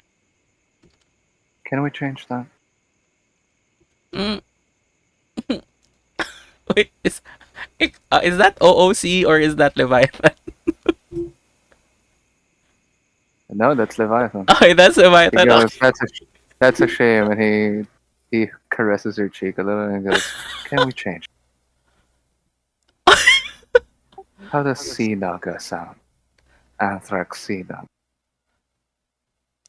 Can we change that? Mm, wait, is that OOC or is that Leviathan? No, that's Leviathan. Okay, that's He Leviathan. goes, Okay. that's a shame, and he caresses her cheek a little and goes, "Can we change? How does Sea Naga sound? Anthrax Sea Naga."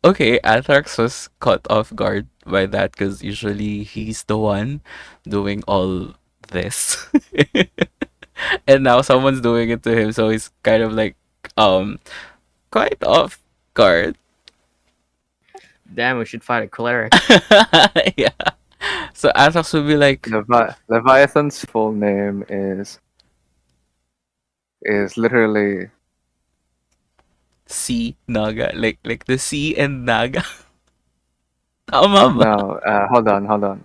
Okay, Anthrax was caught off guard by that because usually he's the one doing all this. And now someone's doing it to him, so he's kind of like um quite off guard. Damn, we should fight a cleric. Yeah. So Anthrax would be like Leviathan's full name is literally sea naga, like the sea and naga. Tama ba? no. Hold on.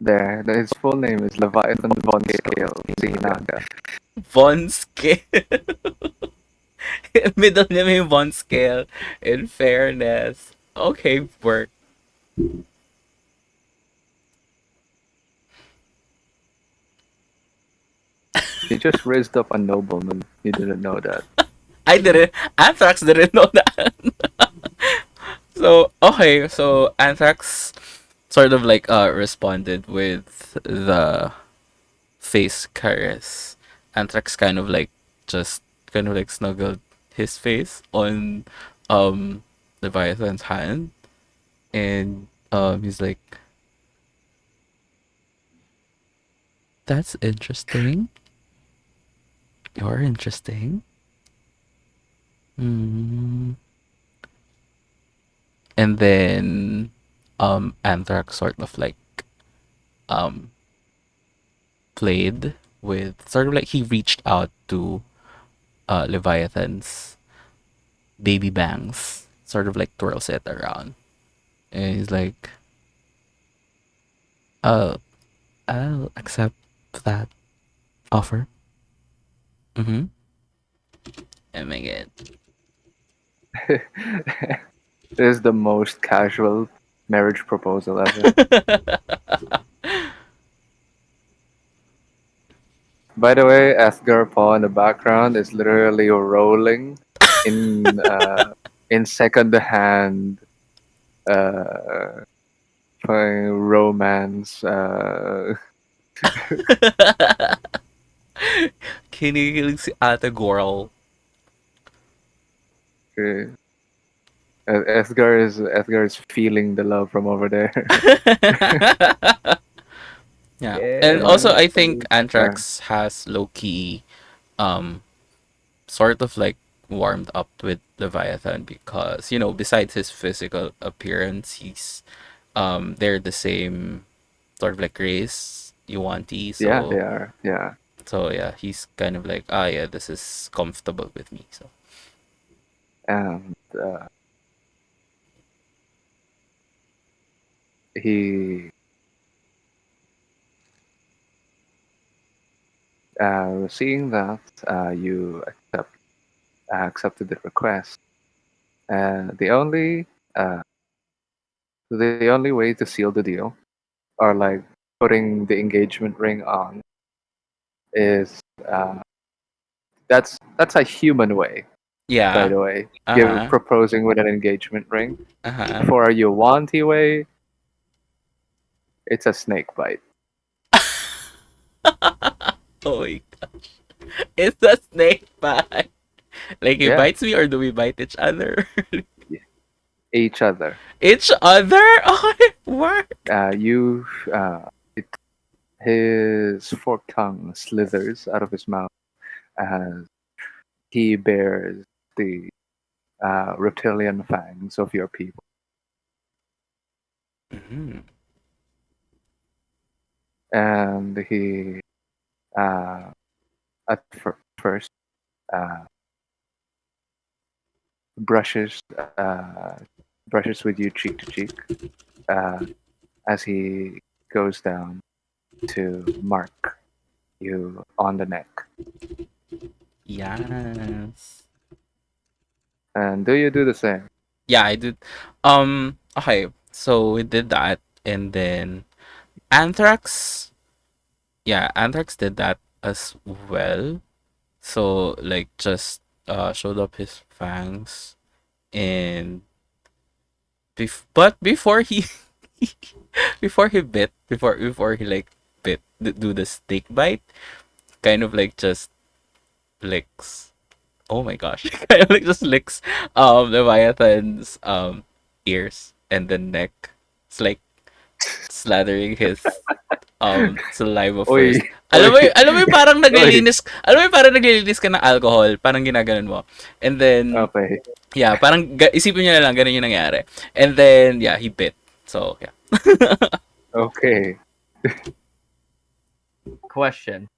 There, his full name is Leviathan von Scale Sea Naga. Von scale. Middle name yung Von scale. In fairness. Okay, work. He just raised up a nobleman. You didn't know that. I didn't. Anthrax didn't know that. So okay, so Anthrax sort of like responded with the face caress. Anthrax kind of like just kind of like snuggled his face on Leviathan's hand, and he's like, "That's interesting. You're interesting." Mm. And then Anthrax sort of like um played with sort of like he reached out to Leviathan's baby bangs, sort of like twirls it around. And he's like, uh, I'll accept that offer. Mm-hmm. Oh my god. It is the most casual marriage proposal ever. By the way, Asgar Paw in the background is literally rolling in second-hand uh, romance. Kinikilig si Ate Goral. Asgar is feeling the love from over there. Yeah. And Yeah. also I think Uh, Anthrax has low key um sort of like warmed up with Leviathan because, you know, besides his physical appearance, he's they're the same sort of like race, Yuan-Ti, yeah, they so are. Yeah, yeah, he's kind of like, ah yeah, this is comfortable with me. So and he seeing that you accepted the request, and uh, the only way to seal the deal, or like putting the engagement ring on, is uh, that's a human way. By yeah. the way, give Uh-huh. proposing with an engagement ring. Uh-huh. For a Yuan-Ti way, it's a snake bite. Oh my god. It's a snake bite. Like he Yeah, bites me or do we bite each other? each other. Each other? Oh, what? You it, his forked tongue slithers out of his mouth as he bears the reptilian fangs of your people, Mhm. and he uh, at first uh, brushes brushes with you cheek to cheek uh, as he goes down to mark you on the neck. Yes. And do you do the same? Yeah, I did. Okay, so we did that, and then Anthrax. Yeah, Anthrax did that as well. So like just showed up his fangs and but before he before he like do the snake bite, kind of like just licks. Oh my gosh, kind of like just licks Leviathan's ears and the neck. It's like slathering his saliva Oy, first. oy, Alam mo yung parang oy. naglilinis ka ng alcohol, parang ginaganon mo. And then Okay, yeah, parang isipin niyo na lang ganun yung nangyari. And then yeah, he bit. So yeah. okay. Question: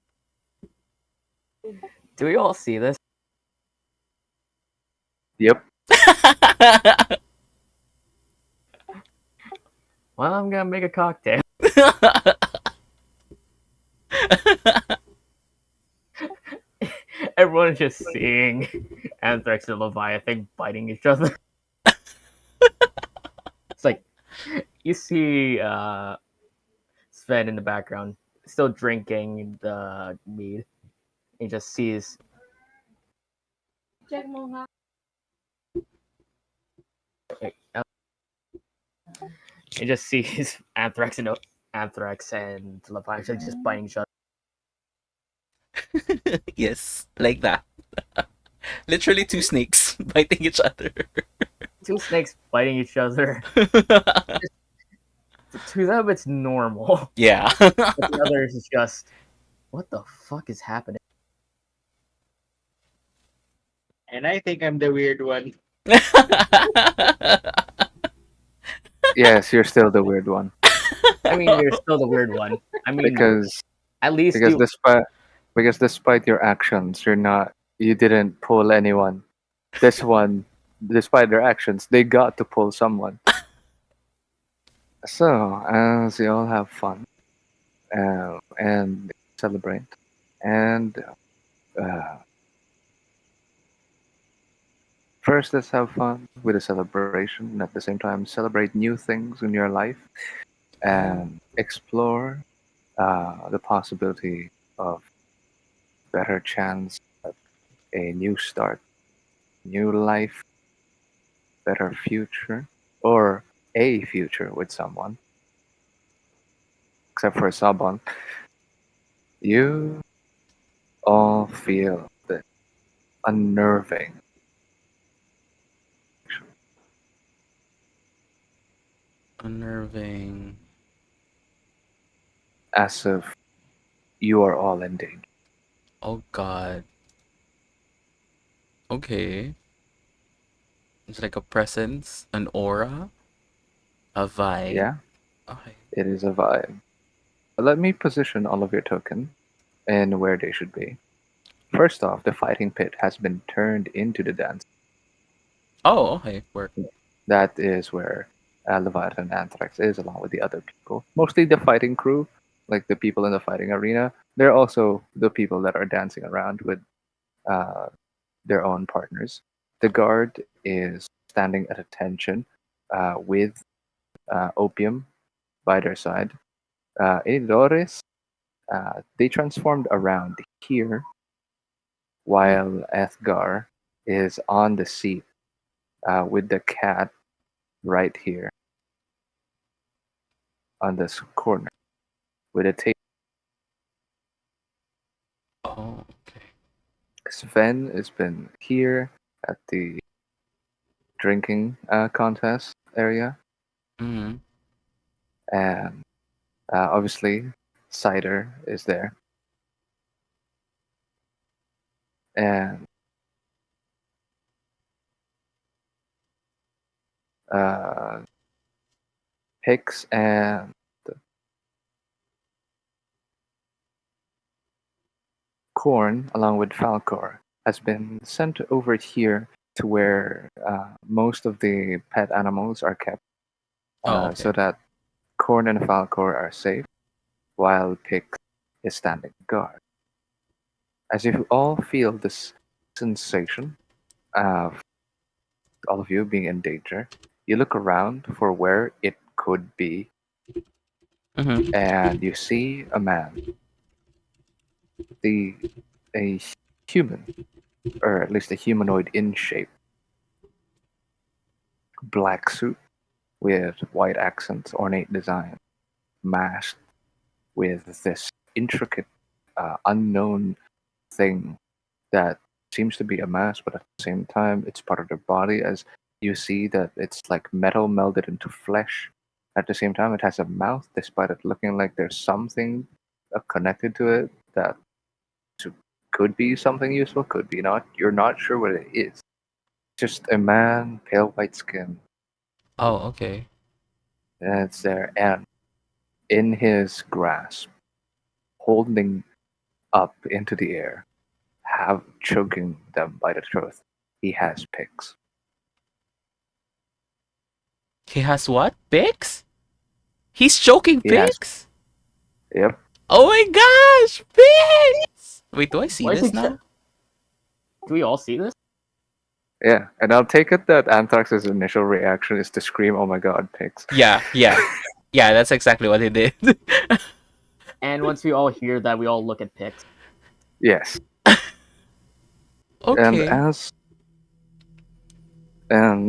do we all see this? Yep. Well, I'm gonna make a cocktail. Everyone is just seeing Anthrax and Leviathan biting each other. It's like you see Sven in the background, still drinking the mead. He just sees. He just sees Anthrax and Leviathan just biting each other. Yes, like that. Literally two snakes biting each other. Two snakes biting each other. To them, it's normal. Yeah. But the others is just, what the fuck is happening? And I think I'm the weird one. Yes, you're still the weird one I mean, you're still the weird one. I mean, because at least because you. despite your actions, you didn't pull anyone. This one, despite their actions, they got to pull someone. So as you all have fun and celebrate, and uh, first let's have fun with a celebration, and at the same time celebrate new things in your life and explore the possibility of better chance at a new start, new life, better future, or a future with someone, except for Sabon. You all feel the unnerving, Unnerving. as if you are all in danger. Oh god. Okay. It's like a presence, an aura, a vibe. Yeah, Okay. it is a vibe. Let me position all of your tokens and where they should be. First off, the fighting pit has been turned into the dance. Oh, okay. Work. That is where Leviathan Anthrax is, along with the other people. Mostly the fighting crew, like the people in the fighting arena. They're also the people that are dancing around with uh, their own partners. The guard is standing at attention with Opium by their side. Elores, they transformed around here, while Ethgar is on the seat with the cat right here on this corner with a table. Oh, okay. Sven has been here at the drinking contest area, Mm-hmm. and obviously Cider is there, and uh, Hicks and Corn, along with Falcor, has been sent over here to where most of the pet animals are kept, Oh, so okay. that Corn and Falcor are safe, while Pix is standing guard. As you all feel this sensation of all of you being in danger, you look around for where it could be, Mm-hmm. and you see a man, the a human, or at least a humanoid in shape, black suit with white accents, ornate design, masked with this intricate, unknown thing that seems to be a mask, but at the same time, it's part of their body. As you see that it's like metal melded into flesh. At the same time, it has a mouth, despite it looking like there's something connected to it that could be something useful, could be not. You're not sure what it is. Just a man, pale white skin, Oh, okay. and it's there. And in his grasp, holding up into the air, have choking them by the throat, he has picks. He has what? Pigs? He's choking He has, pigs? yep, Oh my gosh, pigs! Wait, do I see Why is this he? now? Do we all see this? yeah. And I'll take it that Anthrax's initial reaction is to scream, "Oh my god, pigs!" Yeah, yeah. Yeah, that's exactly what he did. And once we all hear that, we all look at pics. Yes. And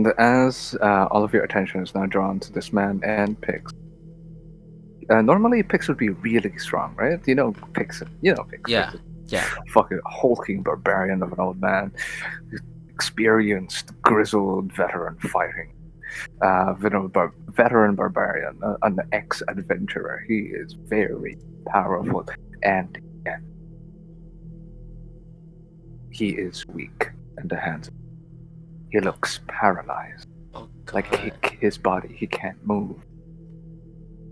Okay. as all of your attention is now drawn to this man and pigs. Normally, pigs would be really strong, right? Pigs. Pigs. Yeah, Pigs is yeah. fucking hulking barbarian of an old man, experienced, grizzled veteran fighting. Veteran barbarian, an ex-adventurer. He is very powerful, and yet he is weak in the hands. He looks paralyzed, Oh like god. his body, he can't move.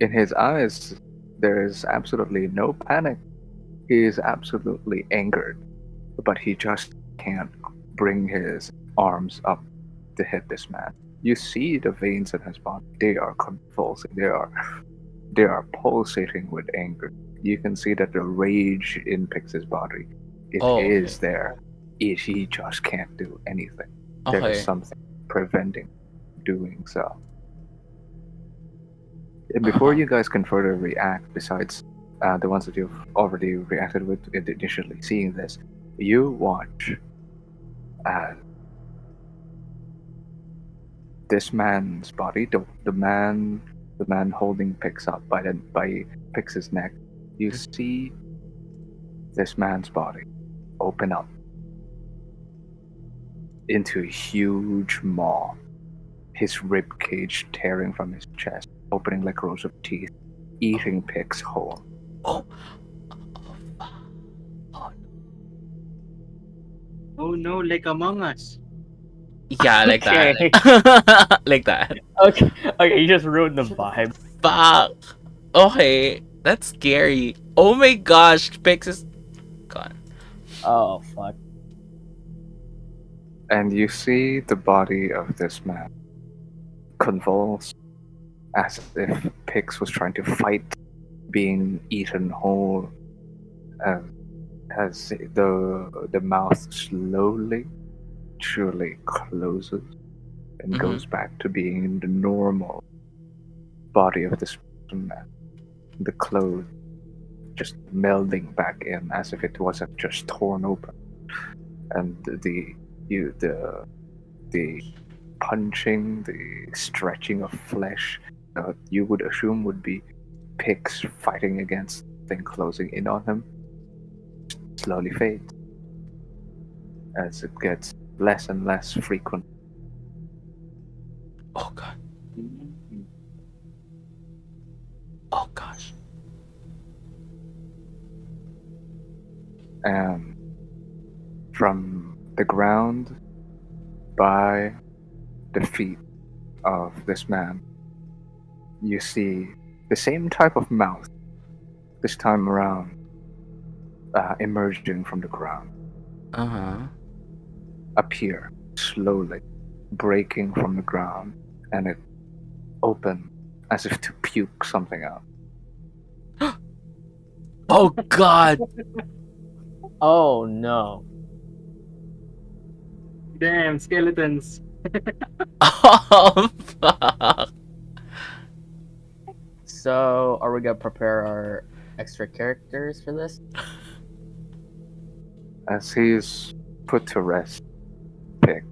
In his eyes, there is absolutely no panic. He is absolutely angered, but he just can't bring his arms up to hit this man. You see the veins in his body; they are convulsing. They are pulsating with anger. You can see that the rage in Pix's body, it Oh, okay. is there. He just can't do anything. There is Okay. something preventing doing so. And before Uh-huh. you guys can further react, besides the ones that you've already reacted with initially seeing this, you watch uh, this man's body, the man holding Pix up by Pix's neck. You see this man's body open up into a huge maw, his rib cage tearing from his chest, opening like rows of teeth, eating Pix whole. Oh. Oh. Oh no, like Among Us. Yeah, like that. Okay. Like that. Okay. Okay. You just ruined the vibe. Fuck. Okay. That's scary. Oh my gosh, Pix is gone. Oh fuck. And you see the body of this man convulse as if Pix was trying to fight being eaten whole, uh, as the mouth slowly, surely closes and Mm-hmm. goes back to being the normal body of this man. The clothes just melding back in as if it wasn't just torn open, and the punching, the stretching of flesh you would assume would be Pix fighting against thing closing in on him slowly fades as it gets less and less frequent. Oh god. Mm. Oh gosh. And from the ground by the feet of this man, you see the same type of mouth, this time around emerging from the ground, Uh-huh. appear slowly, breaking from the ground, and it open as if to puke something out. Oh god. Oh no. Damn, skeletons. Oh, fuck. So, are we gonna prepare our extra characters for this? As he's put to rest, Pick,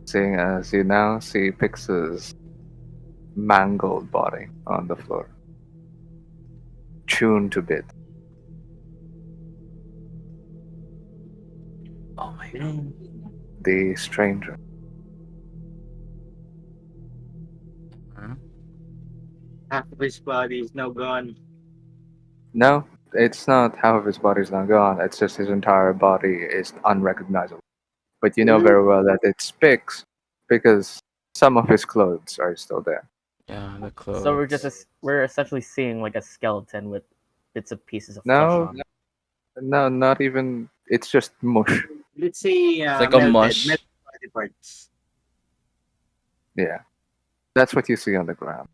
seeing as you now see Pix's mangled body on the floor, tuned to bits. Oh my god. The stranger. Huh? Half of his body is now gone. No, it's not half of his body's not gone. It's just his entire body is unrecognizable. But you know very well that it's Pix because some of his clothes are still there. Yeah, the So clothes. we're essentially seeing like a skeleton with bits of pieces of flesh No, on it. no, not even. It's just mush. Let's say It's like a melted mush. body parts. Yeah, that's what you see on the ground.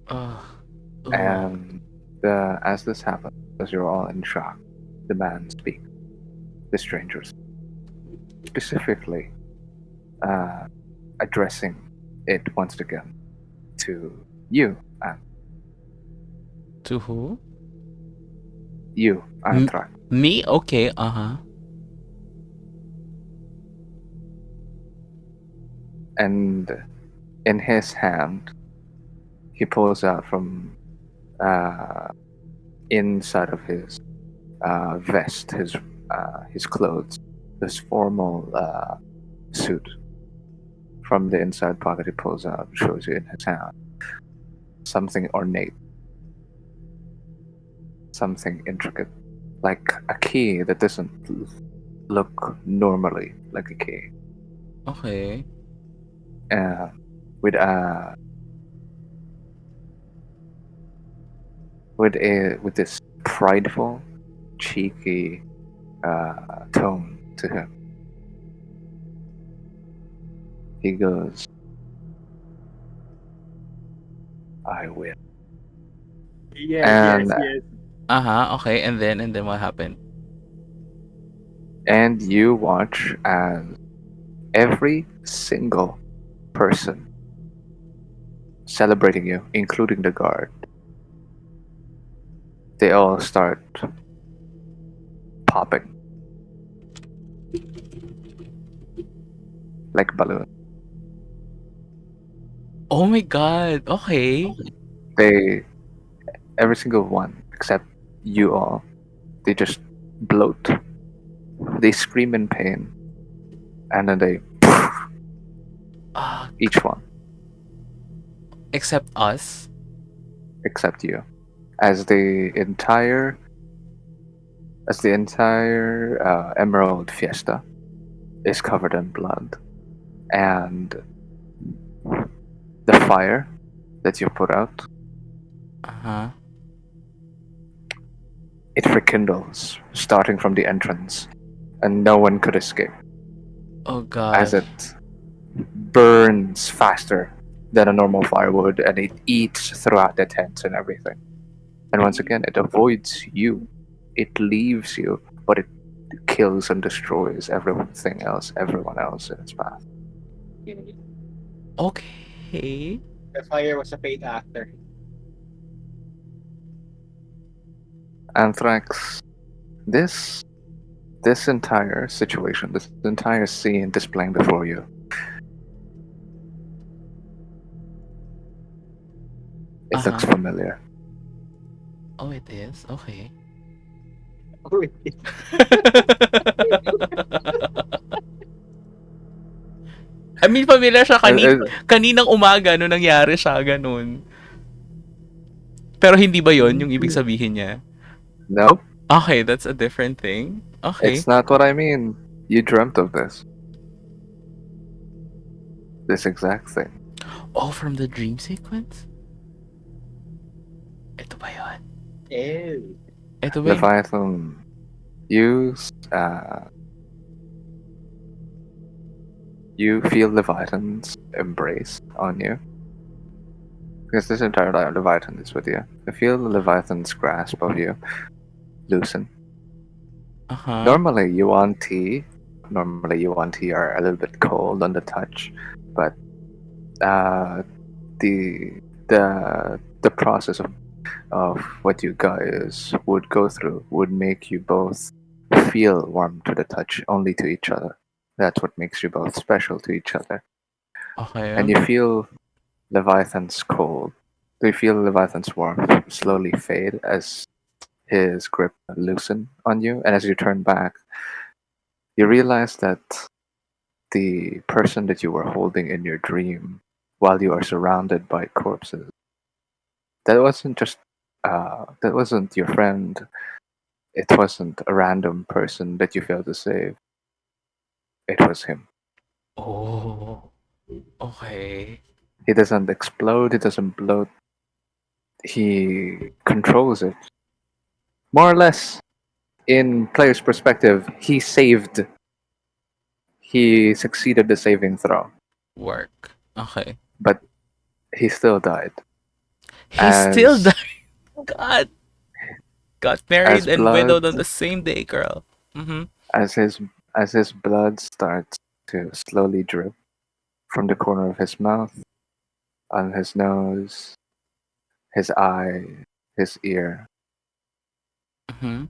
Ugh. Ugh. And as this happens, as you're all in shock, the man speaks. The strangers, specifically addressing it once again to you, and To who? you, M- Anthrak. Me? Okay, uh-huh. And in his hand, he pulls out from inside of his vest, his clothes, this formal suit. From the inside pocket, he pulls out, shows you in his hand something ornate, something intricate, like a key that doesn't look normally like a key, Okay. uh, with a with this prideful, cheeky tone to him. He goes, "I win," Yes, yes, and yes. Uh-huh, okay. And then what happened? you watch as every single person celebrating you, including the guard, they all start popping like balloons. Oh my god. Okay. They, every single one except you all, they just bloat. They scream in pain, and then they Uh, each one except us. except you, as the entire Emerald Fiesta is covered in blood, and the fire that you put out, Uh-huh. it rekindles starting from the entrance, and no one could escape Oh as gosh. it burns faster than a normal firewood, and it eats throughout the tents and everything. And once again, it avoids you. It leaves you, but it kills and destroys everyone else in its path. Okay. The fire was a paid actor. Anthrax, this this entire situation, this entire scene displaying before you, it looks Uh-huh. familiar. Oh, it is? Okay. Oh, wait. I mean, familiar siya Uh, uh, kaninang umaga nung nangyari siya, ganun. Pero hindi ba yon yung ibig sabihin niya? nope, Okay, that's a different thing. Okay. it's not what I mean. You dreamt of this. This exact thing. Oh, from the dream sequence? Ito ba yun? Ew. Ito ba yung... Leviathan, you you feel Leviathan's embrace on you. Because this entire Leviathan is with you. You feel Leviathan's grasp of you loosen. Uh-huh. Normally, you want tea, Normally, you and he are a little bit cold on the touch, but uh, the process of what you guys would go through would make you both feel warm to the touch only to each other. That's what makes you both special to each other. And Okay. you feel Leviathan's cold. You feel Leviathan's warmth slowly fade as his grip loosen on you, and as you turn back, you realize that the person that you were holding in your dream while you are surrounded by corpses, that wasn't just that wasn't your friend. It wasn't a random person that you failed to save. It was him. Oh. Okay. He doesn't explode, he doesn't bloat. He controls it. More or less, in player's perspective, he succeeded the saving throw, Work. Okay. but he still died. He still As died. God. Got as married and blood widowed on the same day, girl. Mm-hmm. as his blood starts to slowly drip from the corner of his mouth, on his nose, his eye, his ear, Mm-hmm.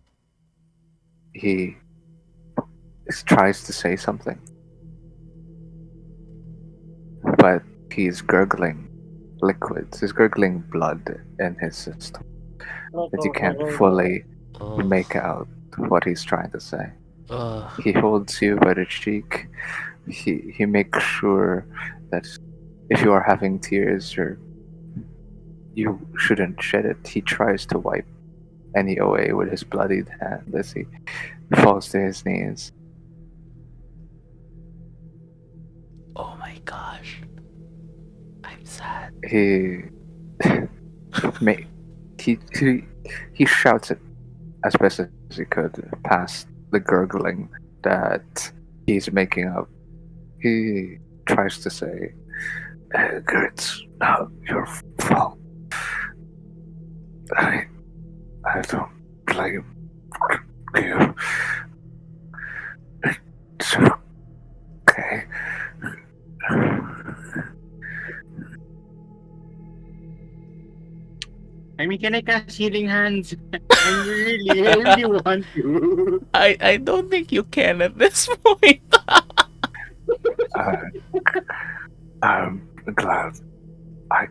he tries to say something, but he's gurgling liquids. He's gurgling blood in his system that you can't fully make Ugh. out what he's trying to say. Ugh. He holds you by the cheek. He makes sure that if you are having tears, you shouldn't shed it. He tries to wipe any away with his bloodied hand as he falls to his knees. Oh my gosh. I'm sad. He may he he he shouts it as best as he could past the gurgling that he's making up. He tries to say, "It's not your fault. I I don't blame you. It's okay." I mean, can I cast healing hands? I really want to. I don't think you can at this point. I, I'm glad I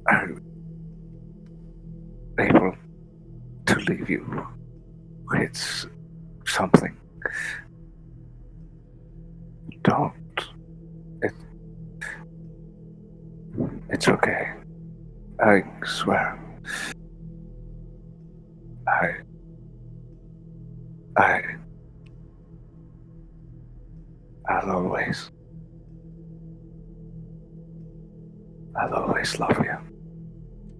I'm able to leave you. It's something. Don't. It, it's okay. I swear. I I I'll always I'll always love you.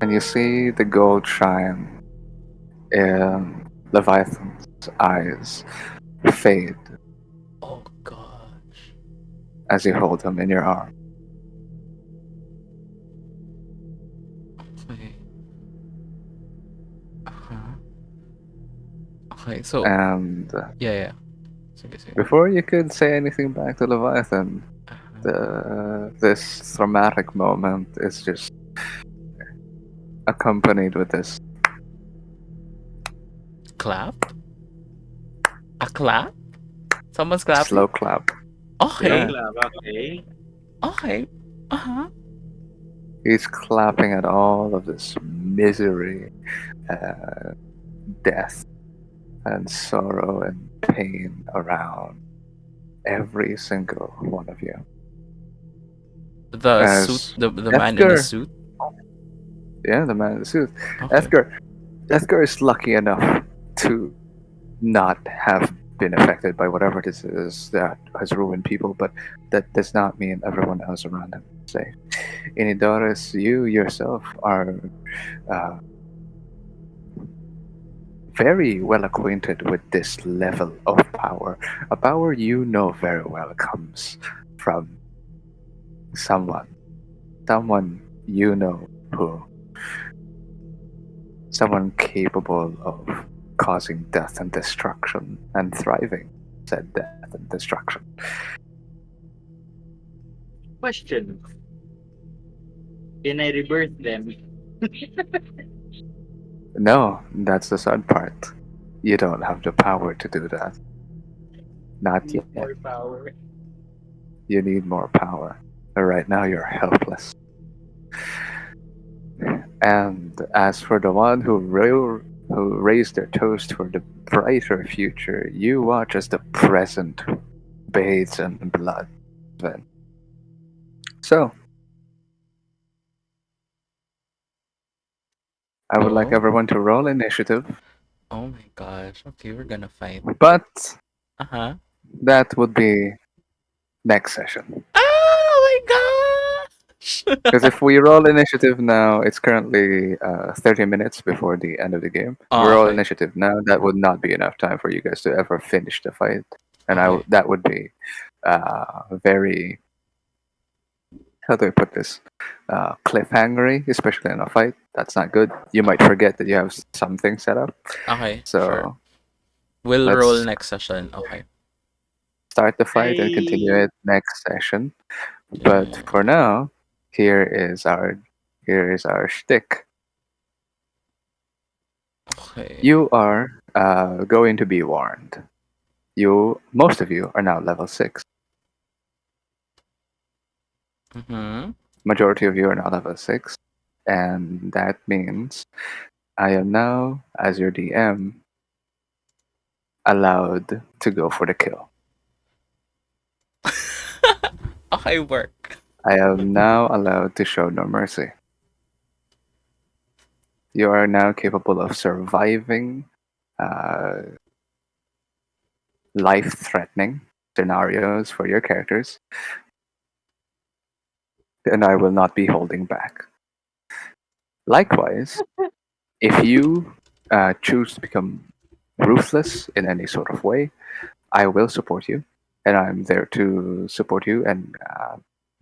And you see the gold shine in Leviathan's eyes fade Oh gosh. as you hold him in your arm. Okay. Uh-huh. Okay, so And yeah. Sige, sige. before you could say anything back to Leviathan, Uh-huh. this traumatic moment is just accompanied with this. Clap? A clap? Someone's clapping? Slow clap. Okay. Yeah. Okay. Okay. Uh-huh. He's clapping at all of this misery, uh, death, and sorrow and pain around every single one of you. The suit, As the man in the Edgar, suit. yeah, the man in the suit, Okay. Edgar is lucky enough to not have been affected by whatever this is that has ruined people, but that does not mean everyone else around him is safe. Inidoris, you yourself are uh, very well acquainted with this level of power. A power you know very well comes from someone. Someone you know who. Someone capable of causing death and destruction and thriving said death and destruction. Question. Can I rebirth them? No, that's the sad part. You don't have the power to do that. Not Need yet. more power. You need more power. Right now, you're helpless. And as for the one who raised their toast for the brighter future, you watch as the present bathes in blood. Then, so I would like Oh, everyone to roll initiative, oh my gosh. Okay, we're gonna fight. but Uh huh. that would be next session. Oh my gosh. Because if we roll initiative now, it's currently 30 minutes before the end of the game. If we Oh, roll okay. initiative now, that would not be enough time for you guys to ever finish the fight, and Okay. that would be very, how do I put this, cliffhangery, especially in a fight. That's not good. You might forget that you have something set up. Okay. Sure. So We'll roll let's next session. Okay. start the fight and continue I it next session. But Yeah. for now, here is our here is our shtick. Okay. You are going to be warned. Most of you are now level 6. Mm-hmm. Majority of you are now level 6. And that means I am now, as your DM, allowed to go for the kill. Okay, work. I am now allowed to show no mercy. You are now capable of surviving uh, life threatening scenarios for your characters, and I will not be holding back. Likewise, if you choose to become ruthless in any sort of way, I will support you, and I'm there to support you and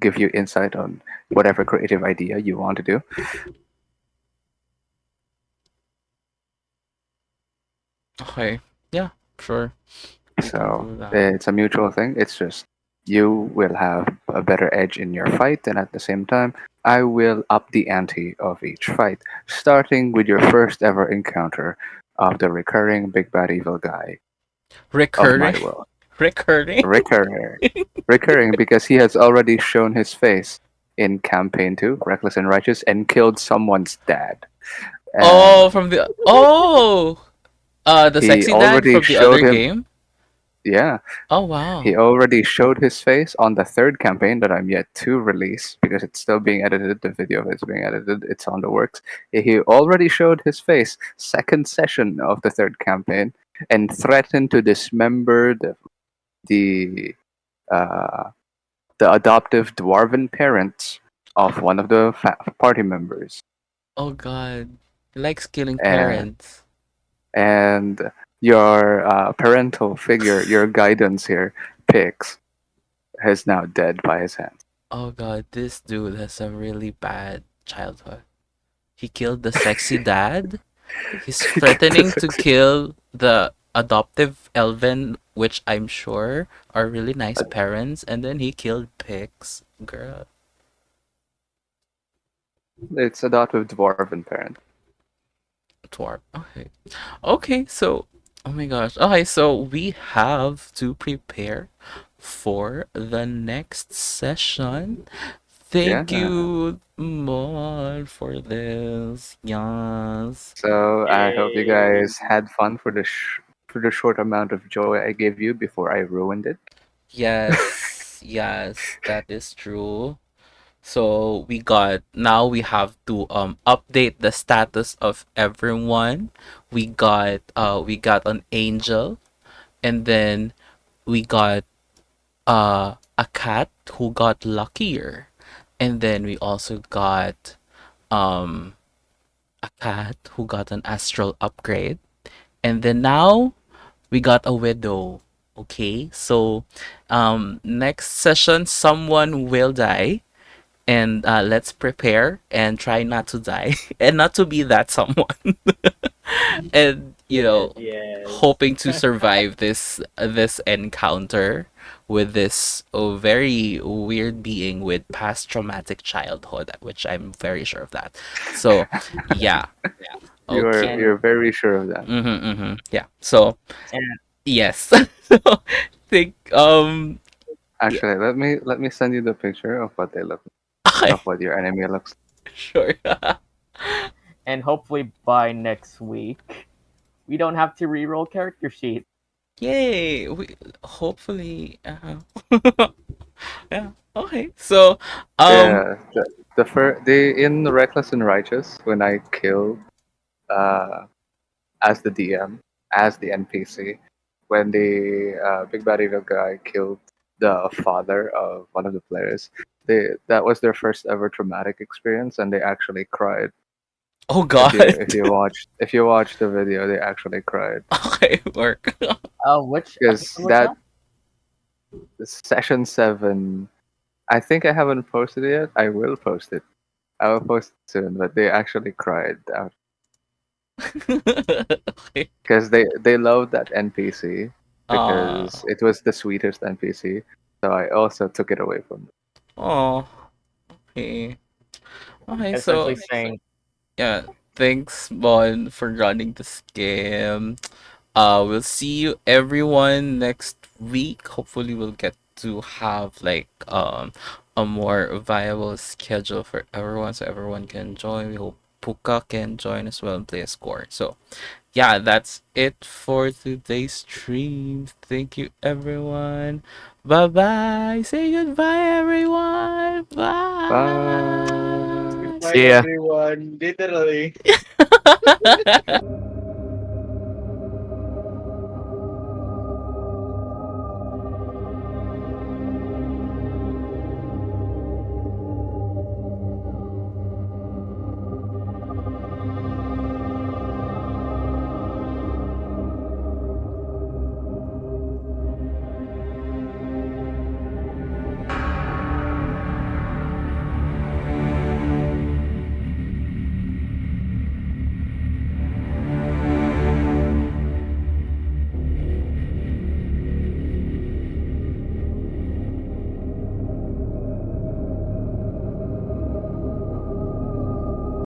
give you insight on whatever creative idea you want to do. Okay. Yeah, sure. We can So do that. it's a mutual thing. It's just you will have a better edge in your fight, and at the same time, I will up the ante of each fight, starting with your first ever encounter of the recurring big bad evil guy of Recurring? my world. Recurring? Recurring. Recurring because he has already shown his face in campaign 2, Reckless and Righteous, and killed someone's dad. Oh, And from the oh, the he sexy dad already from the showed other him, game. yeah, Oh he wow. already showed his face on the third campaign that I'm yet to release because it's still being edited. The video is being edited. It's on the works. He already showed his face, second session of the third campaign, and threatened to dismember the uh, the adoptive dwarven parents of one of the party members. Oh god. He likes killing And parents. and your parental figure, your guidance here, Pix, is now dead by his hand. Oh god, this dude has a really bad childhood. He killed the sexy dad. He's threatening to kill the adoptive Elven, which I'm sure are really nice parents, and then he killed pigs. Girl. It's adoptive dwarven parent. Twerp. Okay. Okay, so oh my gosh. Okay, so we have to prepare for the next session. Thank Yeah. you, Mod, for this. Yes. So I hope you Yay. guys had fun for the short amount of joy I gave you before I ruined it. Yes, yes, that is true. So we have to update the status of everyone. We got an angel, and then we got a cat who got luckier, and then we also got um a cat who got an astral upgrade, and then now we got a widow. Okay, so next session someone will die, and let's prepare and try not to die and not to be that someone. And you Yes, know, yes. hoping to survive this encounter with this very weird being with past traumatic childhood, which I'm very sure of that. So, yeah. Okay. And You're very sure of that. Yeah. So, and yes. So, think yeah. Actually, let me send you the picture of what they look Okay. of what your enemy looks. Sure. and hopefully by next week we don't have to re-roll character sheet. Yay. We hopefully yeah. Okay. So, um Yeah, the in Reckless and Righteous when I killed uh as the DM as the NPC when the big bad evil guy killed the father of one of the players. That was their first ever traumatic experience, and they actually cried. oh If you god. if you watch the video, they actually cried Okay, work. Which because episode was that that? session 7. I think I haven't posted it yet. I will post it. I will post it soon. But they actually cried Okay. because they loved that NPC because Uh it was the sweetest NPC. So I also took it away from them. oh, okay. Okay, Essentially so saying, yeah, thanks Bon for running this game. We'll see you everyone next week. Hopefully we'll get to have like a more viable schedule for everyone so everyone can join. We hope Puka can join as well and play a score. So yeah, that's it for today's stream. Thank you, everyone. Bye bye. Say goodbye, everyone. Bye. Bye. Goodbye, "See ya." everyone. Literally.